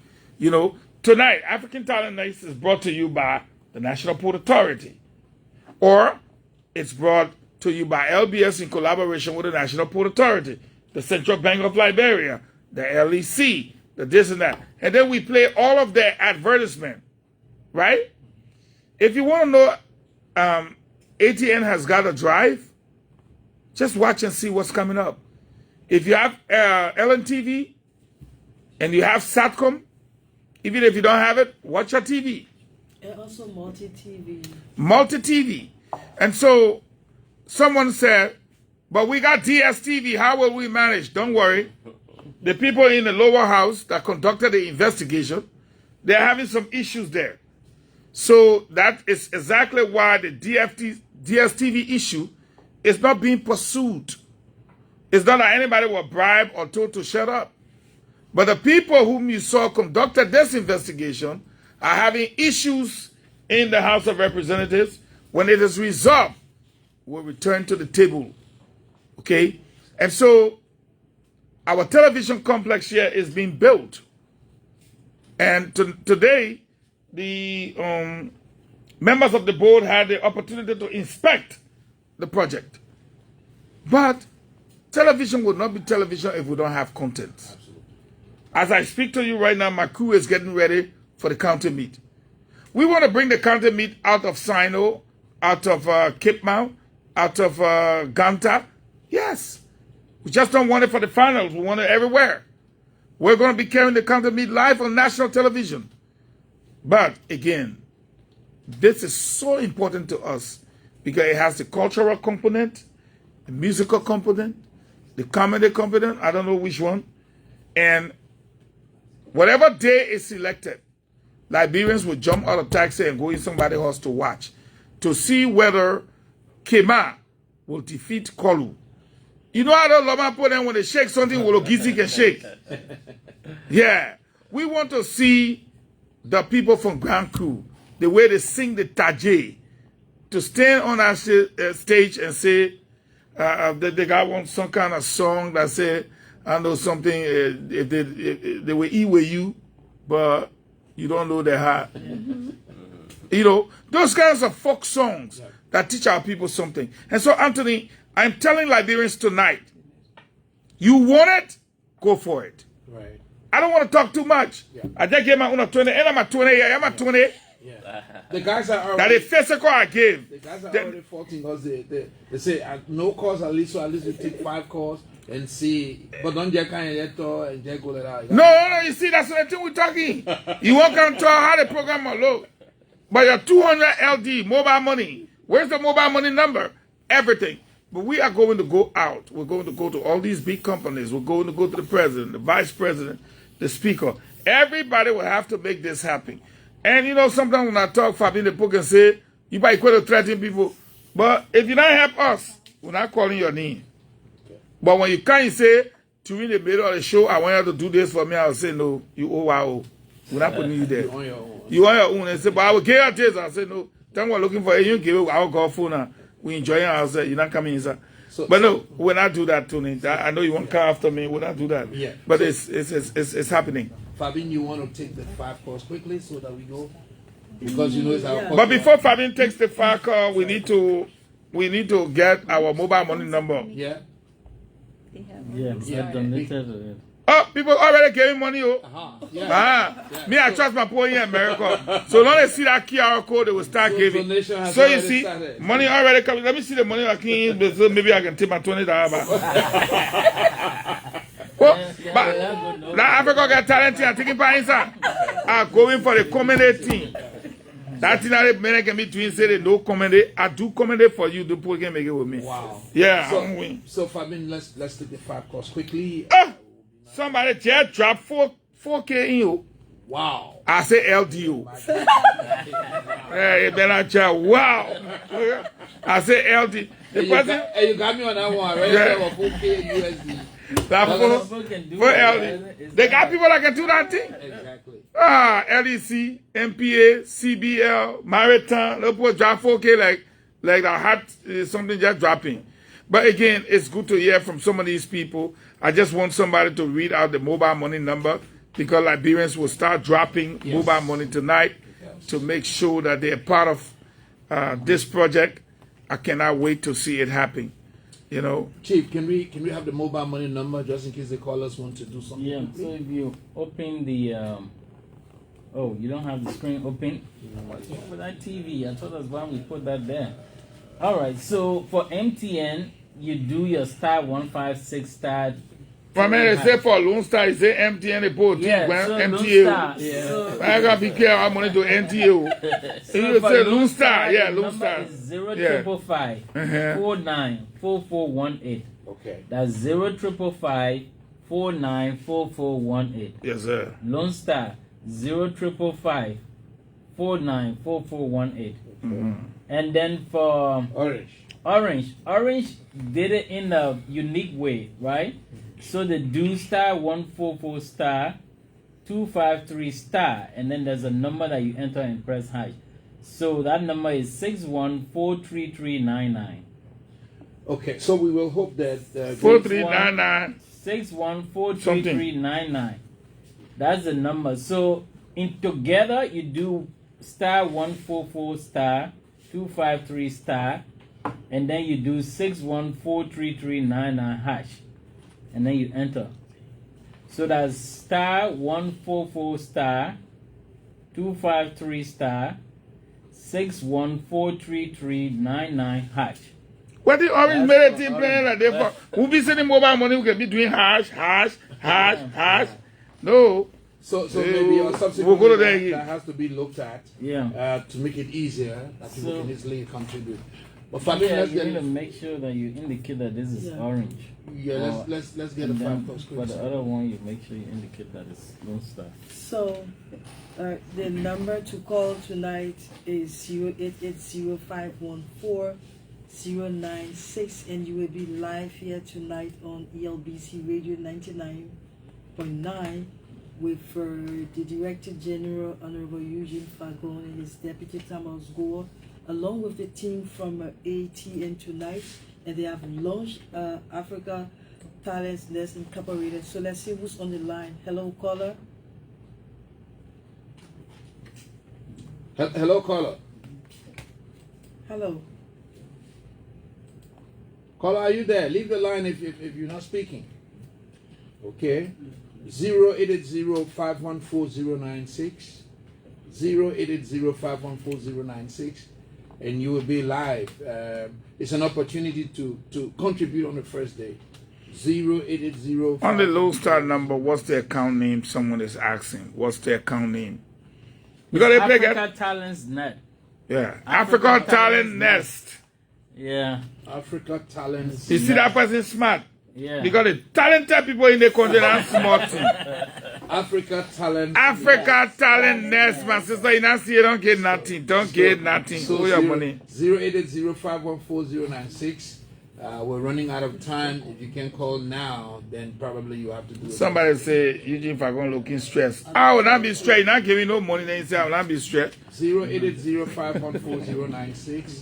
Tonight, African Talent Nights is brought to you by the National Port Authority. Or it's brought to you by LBS in collaboration with the National Port Authority, the Central Bank of Liberia, the LEC, the this and that. And then we play all of their advertisement, right? If you want to know ATN has got a drive, just watch and see what's coming up. If you have LNTV and you have SATCOM, even if you don't have it, watch your TV. And also multi-TV. Multi-TV. And so someone said, but we got DSTV, how will we manage? Don't worry. The people in the lower house that conducted the investigation, they're having some issues there. So that is exactly why the DSTV issue is not being pursued. It's not that anybody was bribed or told to shut up. But the people whom you saw conducted this investigation are having issues in the House of Representatives. When it is resolved, we'll return to the table. Okay? And so our television complex here is being built. And today, the members of the board had the opportunity to inspect the project. But television would not be television if we don't have content. Absolutely. As I speak to you right now, my crew is getting ready for the county meet. We want to bring the county meet out of Sino, out of Cape Mount, out of Ganta. Yes. We just don't want it for the finals. We want it everywhere. We're going to be carrying the county meet live on national television. But again, this is so important to us because it has the cultural component, the musical component, the comedy component, I don't know which one. And whatever day is selected, Liberians will jump out of taxi and go in somebody's house to watch, to see whether Kema will defeat Kolu. You know how the Loma put them when they shake something, Wologisi can shake. Yeah. We want to see the people from Grand Crew, the way they sing the Tajay, to stand on our stage and say, they got some kind of song that say, I know something, if they will eat with you, but you don't know their heart. Those kinds of folk songs that teach our people something. And so, Anthony, I'm telling Liberians tonight, You want it? Go for it. Right. I don't want to talk too much. Yeah. I just gave my own 20, and I'm at 20. I'm at 20. Yeah. The guys are already. That is physical I gave. The guys are already faulting because they say no calls at least, so at least we take 5 calls and see. But don't just kind of and just go let out. No, you see, that's the thing we're talking. You won't come to how the program will look. But your 200 LD, mobile money. Where's the mobile money number? Everything. But we are going to go out. We're going to go to all these big companies. We're going to go to the president, the vice president, the speaker. Everybody will have to make this happen. And you know, sometimes when I talk, Fabi in the book and say, you might quit to threaten people. But if you don't help us, we're not calling your name. But when you can't say, during the middle of the show, I want you to do this for me, I'll say, no, you owe, I owe. We're not putting you there. You on your own. You on your own. And say, but I will give you this. I say, no, thank we're looking for you. Give it our call phone now. We enjoy ourselves. You're not coming inside. But no, we'll not do that, Tony. I know you won't come after me. We'll not do that. Yeah. But it's happening. Fabin, you want to take the 5 calls quickly so that we go? Because you know it's our call. But before Fabin takes the 5 call, we need to get our mobile money number. Yeah. They have Yeah, Yeah. I donated it. Oh, people already gave me money. Oh. Yeah. Me, I trust my poor in America. So long as they see that QR code, they will start So giving. donation has So you already see, started. money already coming. Let me see the money I can, so maybe I can take my $20 back. Oh, but that Africa got talent team, I'm taking part inside. I'm going for the comedy team. That thing that men can be doing, say they no comedy. I do comedy for you, the people can make it with me. Wow. Yeah, So, I'm winning. so Fabin, let's take the 5 calls quickly. Somebody just dropped 4K in you. Wow. I say LDO. Hey, then I chat, wow. I say LD. The person, Hey, you got me on that one, right? Yeah. For 4K USD. that People can do for that. LD. They got people that can do that thing. Exactly. LEC, MPA, CBL, Maritime, they put drop 4K like the hot something just dropping. But again, it's good to hear from some of these people. I just want somebody to read out the mobile money number because Liberians will start dropping mobile money tonight to make sure that they're part of this project. I cannot wait to see it happen. You know, Chief, can we have the mobile money number just in case the callers want to do something? Yeah, so if you open the, oh, you don't have the screen open? What's wrong with that TV? I thought that's why we put that there. All right, so for MTN, you do your star 156 star. for me, they say for Lone Star, they say MTN, they put Yeah, so Lone MTA. Star, yeah. I gotta be careful, I'm money to NTA. So You for say Lone Star, yeah, the Lone number Star. is 0 Yeah. 555 494418. Okay. That's 0 555 494418. Yes, sir. Lone Star 0 555 494418. And then for Orange did it in a unique way, right? So they do star 144 star 253 star, and then there's a number that you enter and press hash. So that number is 61433399. Okay, so we will hope that 4399. 61433399. That's the number. So in together you do star 144 star 253 star, and then you do 61433399 hash, and then you enter. So that's star 144 star 253 star 61433399 hash. What the Orange made a team playing like that for? Who be sending mobile money? We can be doing hash. No. So maybe a subsequent We'll go to event that. that has to be looked at Yeah. to make it easier that people So- can easily contribute. But Fabin, Yeah, let's you get need to make sure that you indicate that this is Yeah. orange. let's get And the then 5 calls for quick. the other one, you make sure you indicate that it's Lone Star. So, the number to call tonight is 0880514-096, and you will be live here tonight on ELBC Radio 99.9 with the Director General, Honorable Eugene Fahngon, and his Deputy Thomas Gore, along with the team from ATN tonight, and they have launched Africa Talents Nest Incorporated. So let's see who's on the line. Hello, caller. Hello, caller. Hello. Caller, are you there? Leave the line if you're not speaking. Okay. 0880-514-096. 0880-514-096. And you will be live. It's an opportunity to contribute on the first day. 0880. On the Lone Star number, what's the account name? Someone is asking. What's the account name? Because they play Africa Talents Net. Yeah, Africa Talent Nest. Yeah. Africa Talent. You see that person smart? Yeah. Because the talented people in the country are smart too. Africa Talent. Africa Talent Nest, my sister. You not see, you don't get nothing. Don't get nothing. So Hold your money. 0880-514-096. We're running out of time. If you can call now, then probably you have to do it. Somebody say, Eugene Fahngon looking stressed. I will not be stressed. You're not giving no money. Then you say, I will not be stressed. 0880-514-096.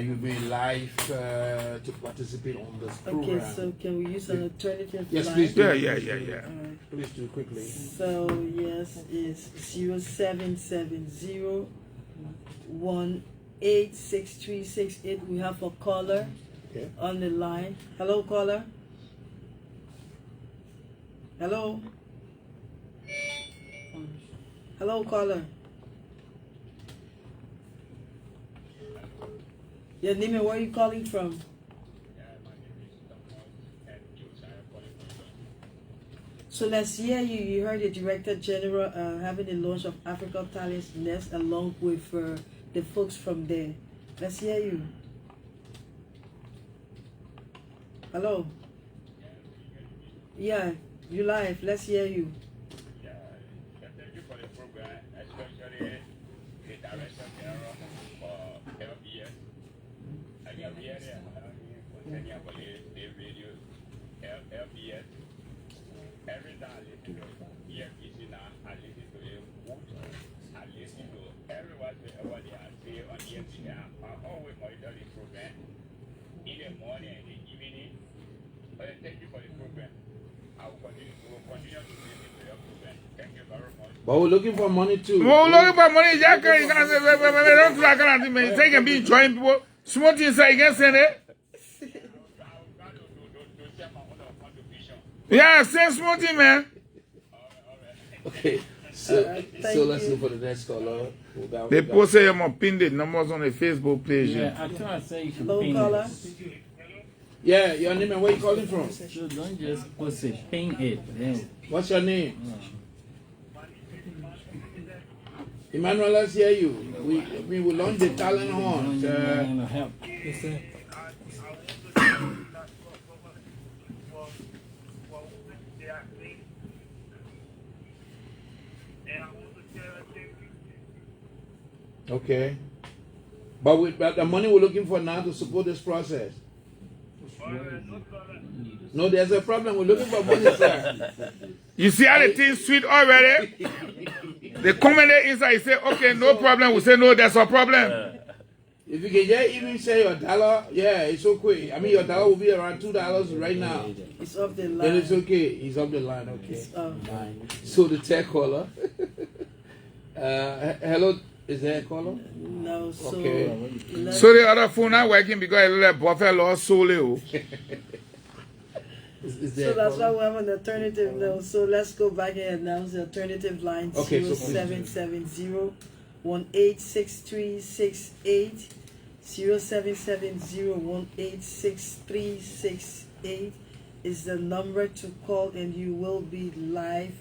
You'll be live to participate on this program. Okay, so can we use an alternative Yes, line? please do. Yeah. All right. Please do quickly. So yes, it's 0770-186368. We have a caller Okay. on the line. Hello, caller. Hello. Hello, caller. Your name and where are you calling from? So let's hear you. You heard the Director General having the launch of Africa Talents Nest along with the folks from there. Let's hear you. Hello. Yeah, you live. Let's hear you. Thank you for the program, especially the Director General for LBS. I can hear the radio LBS. Every time I listen to EFBC now, I listen to it. I listen to everyone what they are saying on EFBC. I always monitor the program in the morning and the evening. But thank you for the program. I will continue to listen to your program. Thank you very much. But we're looking for money too. Well, looking for money. Jack, you can't say, don't do that kind of thing, man. They can be enjoying people. Small things like you can say that. Yeah, same small thing, man. Okay. So let's go for the next caller. They post say I'm pin the numbers on the Facebook page. Yeah, I thought I said you should Hello, ping caller. it. Yeah, your name and where you calling from? So don't just post it, ping it. Then What's your name? Emmanuel, let's hear you. We will launch the talent hunt. help. Okay. But the money we're looking for now to support this process. No, there's a problem. We're looking for money, sir. You see how the thing's sweet already? They come in there inside, say, okay, no problem. We say, no, there's a problem. If you can just even say your dollar, yeah, it's okay. I mean, your dollar will be around $2 right now. It's off the line. Then it's okay. He's up the line, okay. It's off. So the tech caller. Hello, is there a caller? No, so Okay. So the other phone not working because a little buffet lost solo. Is So there a that's why caller? we have an alternative now. So let's go back and announce the alternative line. Okay, so please. 0770-186368. 0770-186368 is the number to call, and you will be live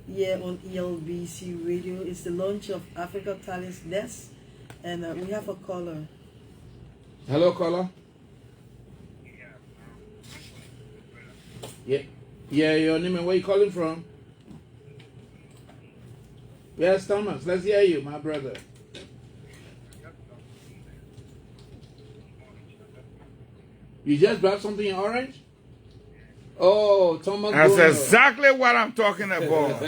here on ELBC Radio. It's the launch of Africa Talents Nest, and we have a caller. Hello, caller. Yeah, your name and where you calling from? Yes, Thomas. Let's hear you, my brother. You just grabbed something in orange? Oh, Thomas. That's Bono. exactly what I'm talking about.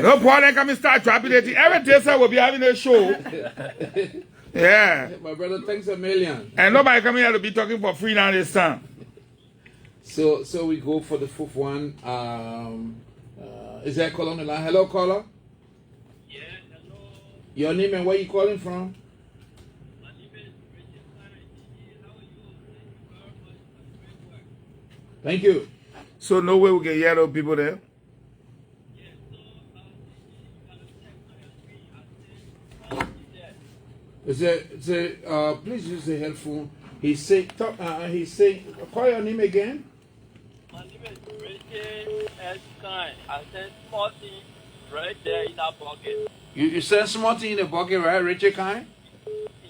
No problem, come and start dropping it. Every day, sir, will be having a show. Yeah. My brother, thanks a million. And nobody coming here to be talking for free now this time. So we go for the fifth one. Is there a caller on the line? Hello, caller. Yeah, hello. Your name and where you calling from? My name is Richard. How are you? Thank you very much for the great work. Thank you. So no way we can hear those people there. Please use the headphone. He's saying, call your name again. My name is Richard S. Kine. I sent small thing right there in that bucket. You sent small thing in the bucket, right, Richard Kine?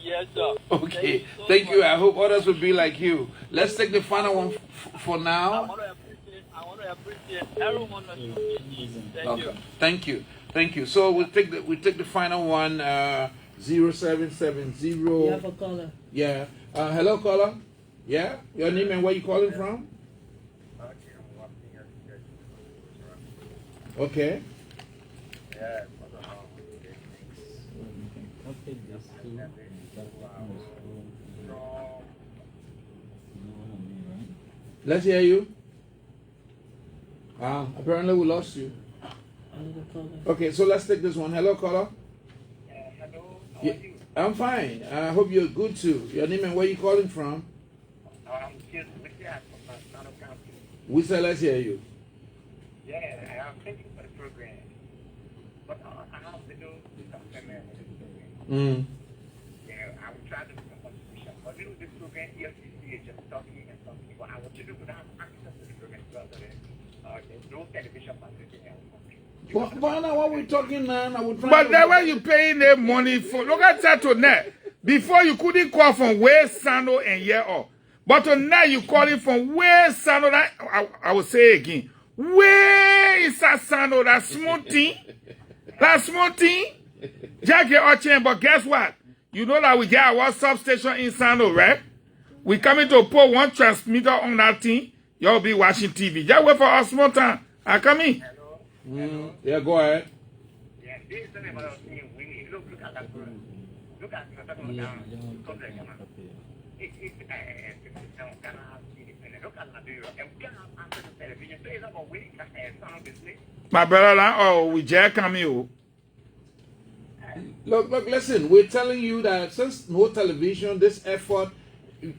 Yes, sir. Okay, thank you. I hope others will be like you. Let's take the final one for I now. want to appreciate everyone that's listening. Thank you. Thank you. So we take the final one. 0770. You have a caller. Yeah. Hello, caller. Yeah. Your name and where you calling from? Okay. Yeah. Let's hear you. Apparently we lost you. Another caller. Okay, so let's take this one. Hello, caller. Hello. How Yeah, are you? I'm fine. I hope you're good too. Your name and where you calling from? I'm just with you from Fahngon County. We say let's hear you. Yeah, I'm thank you for the program. But I have to do something with this program. Yeah, I will try to do some contribution. But you know, this program, ELCC is just talking and talking. But I want you to have access to the program as well. There's no television facility in our country. But now what we talking now? But then when you paying them money for, look at that tonight. Before you couldn't call from where Sano and year off. But tonight you calling from where Sano, that, I will say again. Where is that Sano, that small thing? That small thing? Jackie Ochen, but guess what? You know that we get our substation in Sano, right? We coming to put one transmitter on that thing. You'll be watching TV. Just wait for us small time. I come in. Hello? Yeah, go ahead. Yeah, this is something about seeing we look at that program. Look at the second down. It's look at Liberia. And we cannot answer the television. So it's about we can sound business. My brother, oh, we just come here. Look, listen, we're telling you that since no television, this effort,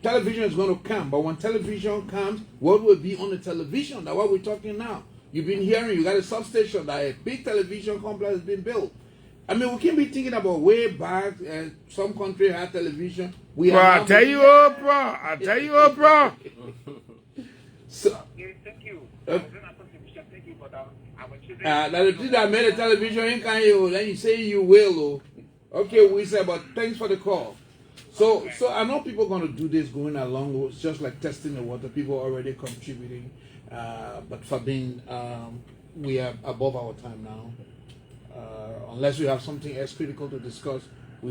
television is going to come. But when television comes, what will be on the television? That's what we're talking now. You've been hearing, you got a substation, that a big television complex has been built. I mean, we can't be thinking about way back, some country had television. I tell you, oh, bro. I tell you, oh, bro. So, Thank you. Thank you for that. that the thing that made a television in Kanye, then you say you will. Okay, we say, but thanks for the call. So I know people are going to do this going along. It's just like testing the water. People are already contributing. But for being, we are above our time now. Unless we have something else critical to discuss, we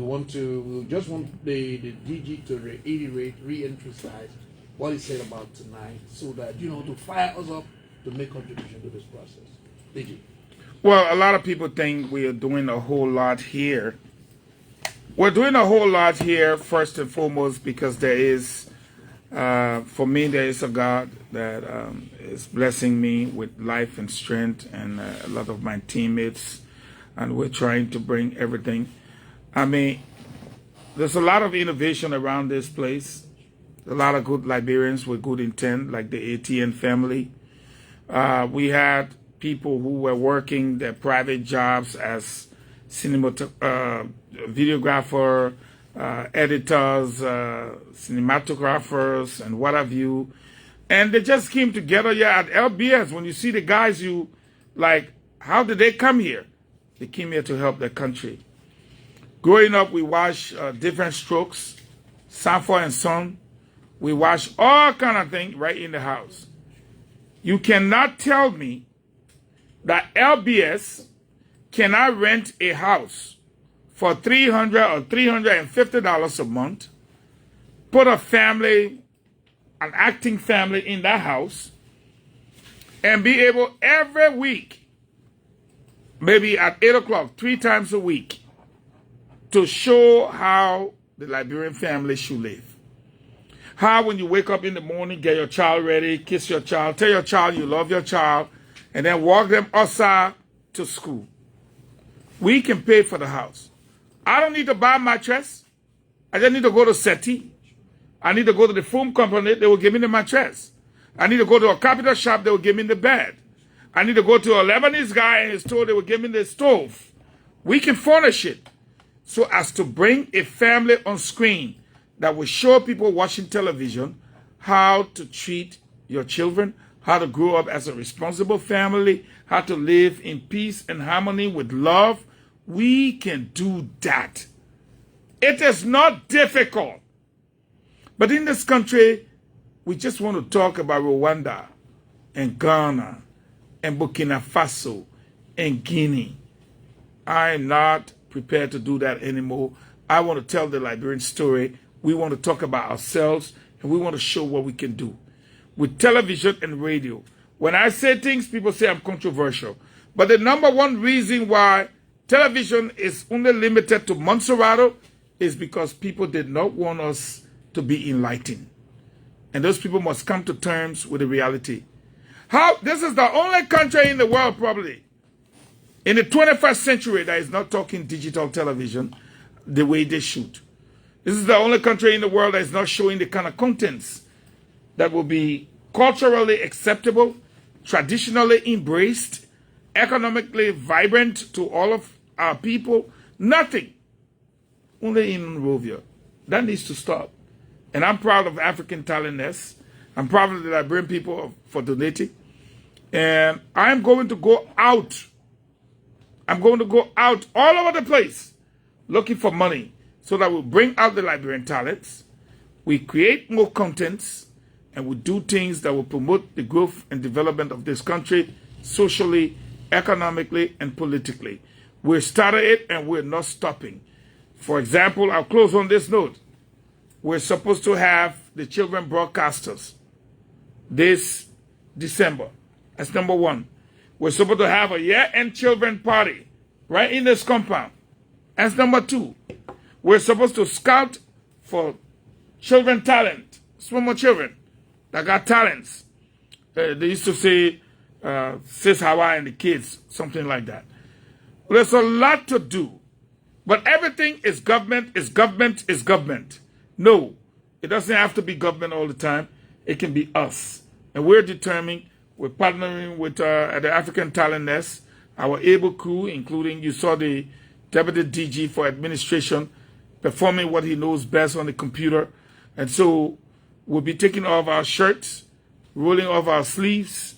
just want the DG to reiterate, re-emphasize what he said about tonight, so that, to fire us up to make contribution to this process. DG. Well, a lot of people think we are doing a whole lot here. We're doing a whole lot here, first and foremost, because there is, for me, there is a God that is blessing me with life and strength, and a lot of my teammates, and we're trying to bring everything. I mean, there's a lot of innovation around this place. A lot of good Liberians with good intent, like the ATN family. We had people who were working their private jobs as videographer, editors, cinematographers, and what have you. And they just came together here at LBS. When you see the guys, you like, how did they come here? They came here to help their country. Growing up, we watched Different Strokes, Sanford and Son. We watched all kind of things right in the house. You cannot tell me that LBS cannot rent a house for $300 or $350 a month, put a family, an acting family in that house, and be able every week, maybe at 8 o'clock, 3 times a week, to show how the Liberian family should live. How when you wake up in the morning, get your child ready, kiss your child, tell your child you love your child, and then walk them outside to school. We can pay for the house. I don't need to buy a mattress. I just need to go to SETI. I need to go to the foam company. They will give me the mattress. I need to go to a carpenter shop, they will give me the bed. I need to go to a Lebanese guy in his store, they will give me the stove. We can furnish it so as to bring a family on screen that will show people watching television how to treat your children, how to grow up as a responsible family, how to live in peace and harmony with love. We can do that. It is not difficult. But in this country, we just want to talk about Rwanda and Ghana and Burkina Faso and Guinea. I'm not prepared to do that anymore. I want to tell the Liberian story. We want to talk about ourselves, and we want to show what we can do. With television and radio, when I say things, people say I'm controversial. But the number one reason why television is only limited to Montserrat is because people did not want us to be enlightened. And those people must come to terms with the reality. This is the only country in the world, probably, in the 21st century that is not talking digital television the way they should. This is the only country in the world that is not showing the kind of contents that will be culturally acceptable, traditionally embraced, economically vibrant to all of our people. Nothing. Only in Monrovia. That needs to stop. And I'm proud of African Talentness. I'm proud of the Liberian people for donating. And I'm going to go out. I'm going to go out all over the place looking for money so that we'll bring out the Liberian talents. We create more contents and we do things that will promote the growth and development of this country socially, economically, and politically. We started it and we're not stopping. For example, I'll close on this note. We're supposed to have the children broadcasters this December. That's number one. We're supposed to have a year-end children party right in this compound. That's number two. We're supposed to scout for children talent, small children that got talents. They used to say, Sis Hawa and the kids, something like that. Well, there's a lot to do. But everything is government, is government, is government. No, it doesn't have to be government all the time. It can be us. And we're determined. We're partnering with the African Talentness, our able crew, including, you saw the Deputy DG for Administration, performing what he knows best on the computer. And so we'll be taking off our shirts, rolling off our sleeves,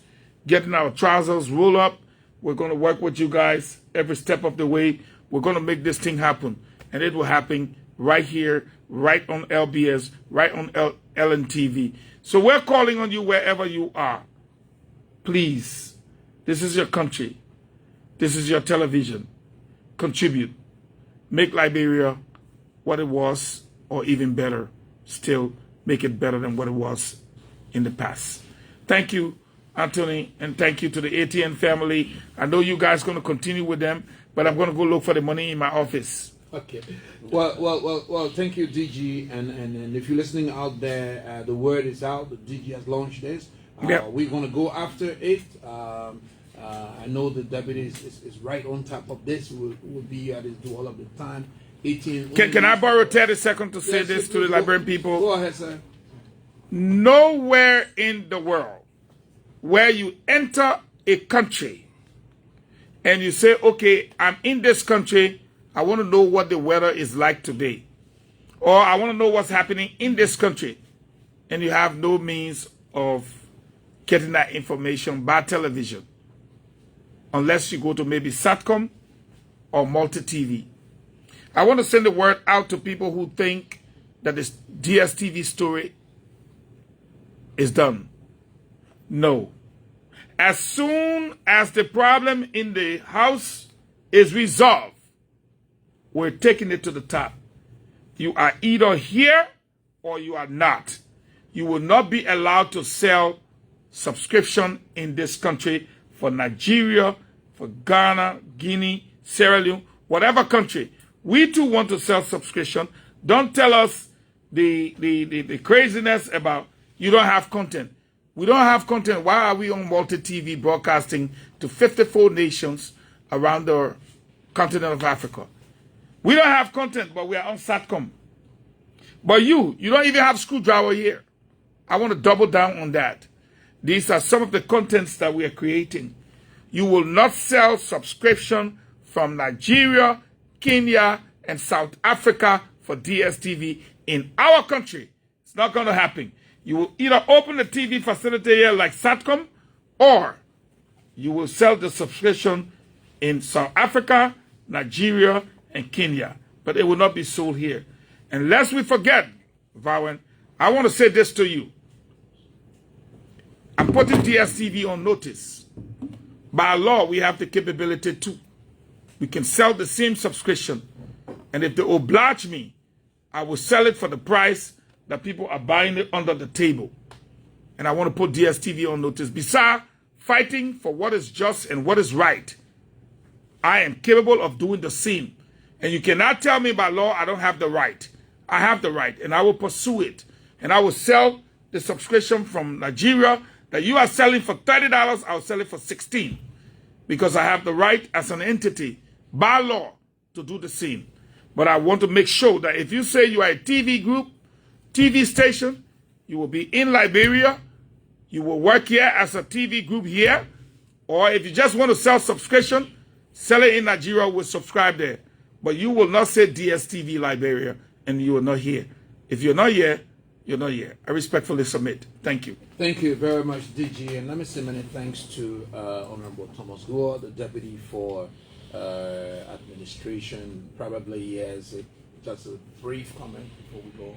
getting our trousers rolled up. We're going to work with you guys every step of the way. We're going to make this thing happen. And it will happen right here, right on LBS, right on LNTV. So we're calling on you wherever you are. Please, this is your country. This is your television. Contribute. Make Liberia what it was, or even better. Still make it better than what it was in the past. Thank you, Anthony, and thank you to the ATN family. I know you guys are going to continue with them, but I'm going to go look for the money in my office. Okay. Well, thank you, DG. And if you're listening out there, the word is out. The DG has launched this. We're going to go after it. I know the deputy is right on top of this. We'll be at his door all of the time. 18. Can I borrow 30 seconds to say this to the Liberian people? Go ahead, sir. Nowhere in the world where you enter a country and you say, okay, I'm in this country, I want to know what the weather is like today. Or I want to know what's happening in this country. And you have no means of getting that information by television. Unless you go to maybe Satcom or Multi-TV. I want to send the word out to people who think that this DSTV story is done. No. As soon as the problem in the house is resolved, we're taking it to the top. You are either here or you are not. You will not be allowed to sell subscription in this country for Nigeria, for Ghana, Guinea, Sierra Leone, whatever country. We too want to sell subscription. Don't tell us the craziness about you don't have content. We don't have content. Why are we on multi-TV broadcasting to 54 nations around the continent of Africa? We don't have content, but we are on Satcom. But you don't even have screwdriver here. I want to double down on that. These are some of the contents that we are creating. You will not sell subscription from Nigeria, Kenya, and South Africa for DSTV in our country. It's not going to happen. You will either open the TV facility here like Satcom, or you will sell the subscription in South Africa, Nigeria, and Kenya. But it will not be sold here. And lest we forget, Vawen, I want to say this to you. I'm putting DSTV on notice. By law, we have the capability to. We can sell the same subscription. And if they oblige me, I will sell it for the price that people are buying it under the table. And I want to put DSTV on notice. Besides fighting for what is just and what is right, I am capable of doing the same. And you cannot tell me by law I don't have the right. I have the right, and I will pursue it. And I will sell the subscription from Nigeria that you are selling for $30, I'll sell it for $16. Because I have the right as an entity, by law, to do the same. But I want to make sure that if you say you are a TV group, TV station, you will be in Liberia, you will work here as a TV group here, or if you just want to sell subscription, sell it in Nigeria, we'll subscribe there. But you will not say DSTV Liberia, and you are not here. If you're not here, you're not here. I respectfully submit. Thank you. Thank you very much, DG. And let me say many thanks to Honorable Thomas Gore, the Deputy for Administration. Probably he has just a brief comment before we go.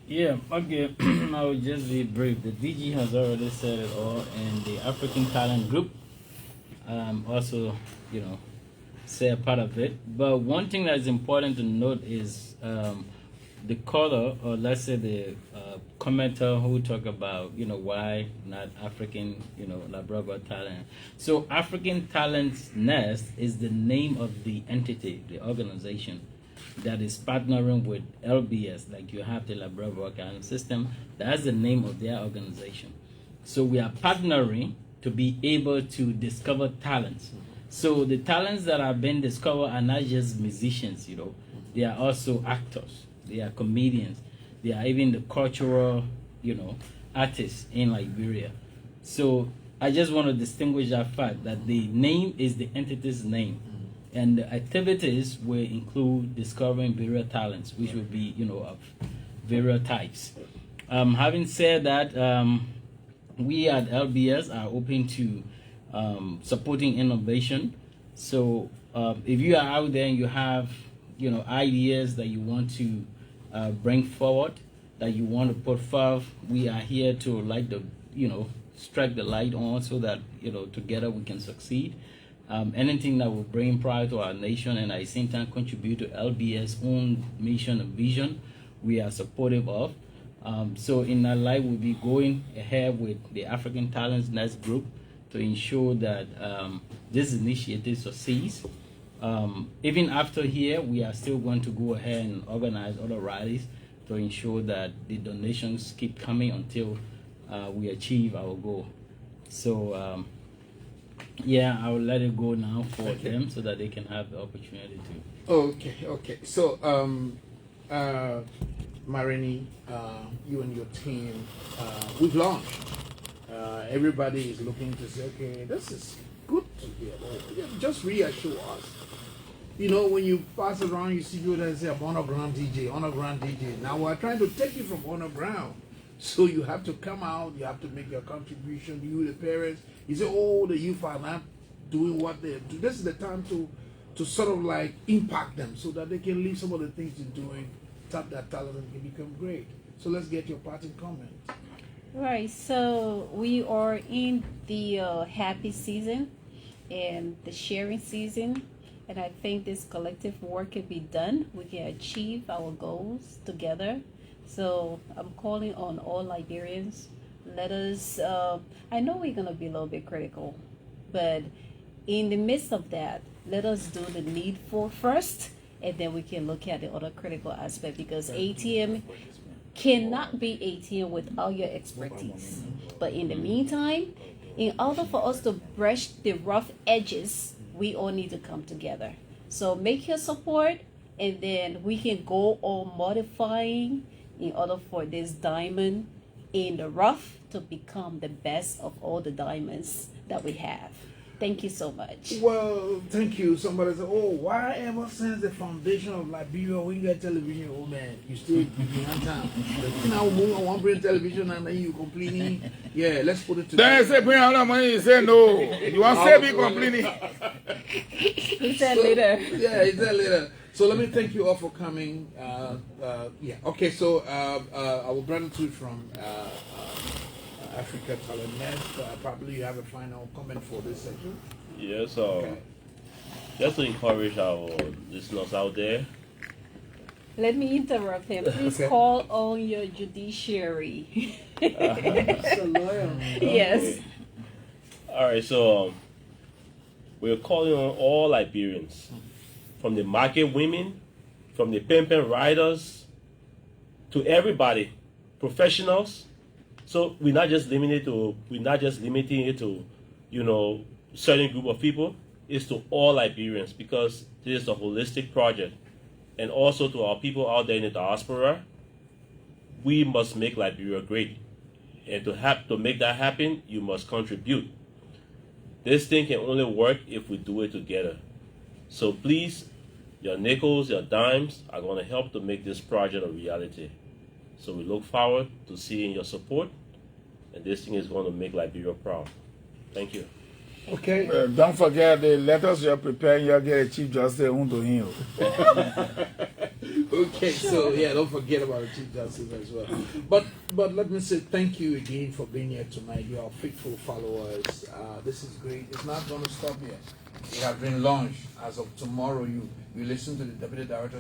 Yeah, okay. I will just be brief. The DG has already said it all, and the African Talent Group also, say a part of it. But one thing that is important to note is the caller, or let's say the commenter who talk about, why not African, Liberia talent. So African Talents Nest is the name of the entity, the organization that is partnering with LBS, like you have the Liberia Broadcasting System. That's the name of their organization. So we are partnering to be able to discover talents. So the talents that are being discovered are not just musicians, they are also actors, they are comedians, they are even the cultural, artists in Liberia. So I just want to distinguish that fact that the name is the entity's name. And the activities will include discovering various talents, which will be, of various types. Having said that, we at LBS are open to supporting innovation. So if you are out there and you have, ideas that you want to bring forward, that you want to put forth, we are here to light the, strike the light on so that, together we can succeed. Anything that will bring pride to our nation and at the same time contribute to LBS' own mission and vision, we are supportive of. So in that light, we'll be going ahead with the African Talents Nest Group to ensure that this initiative succeeds. Even after here, we are still going to go ahead and organize other rallies to ensure that the donations keep coming until we achieve our goal. So yeah, I will let it go now for them so that they can have the opportunity to. Okay. So, Marini, you and your team, we've launched. Everybody is looking to say, okay, this is good to hear. Just reassure us. When you pass around, you see people that say, I'm underground DJ. Now we're trying to take you from underground. So you have to come out, you have to make your contribution, you, the parents. You say, oh, the youth are not doing what they do. This is the time to sort of like impact them so that they can leave some of the things they're doing, tap that talent and can become great. So let's get your parting comment. Right, so we are in the happy season and the sharing season, and I think this collective work can be done. We can achieve our goals together. So I'm calling on all Liberians. Let us, I know we're going to be a little bit critical, but in the midst of that, let us do the needful first, and then we can look at the other critical aspect, because ATM cannot be ATM without your expertise. But in the meantime, in order for us to brush the rough edges, we all need to come together. So make your support, and then we can go on modifying in order for this diamond in the rough to become the best of all the diamonds that we have. Thank you so much. Well, thank you. Somebody said, "Oh, why ever since the foundation of Liberia, when you get television, oh man, you still behind time." You know, I want to bring television and then you complaining. Yeah, let's put it Then together. you say bring out that money. You say no. You want to say be complaining. He said later. Yeah, he said later. So let me thank you all for coming. Yeah. Okay. So our gratitude from Africa Talent Nest. Probably you have a final comment for this section. Yes, Okay. just to encourage our listeners out there. Let me interrupt him. Please Okay. call on your judiciary. It's a lawyer. Yes. All right, so we're calling on all Liberians, from the market women, from the pimping riders, to everybody, professionals. So we're not just limiting it to, certain group of people. It's to all Liberians, because this is a holistic project, and also to our people out there in the diaspora. We must make Liberia great, and to make that happen, you must contribute. This thing can only work if we do it together. So please, your nickels, your dimes are going to help to make this project a reality. So we look forward to seeing your support, and this thing is going to make Liberia proud. Thank you. Okay. Don't forget the letters you're preparing. You'll get a Chief Justice to him. Okay. So yeah, don't forget about the Chief Justice as well. But let me say thank you again for being here tonight. You are faithful followers. This is great. It's not going to stop here. We have been launched as of tomorrow. You listen to the Deputy Director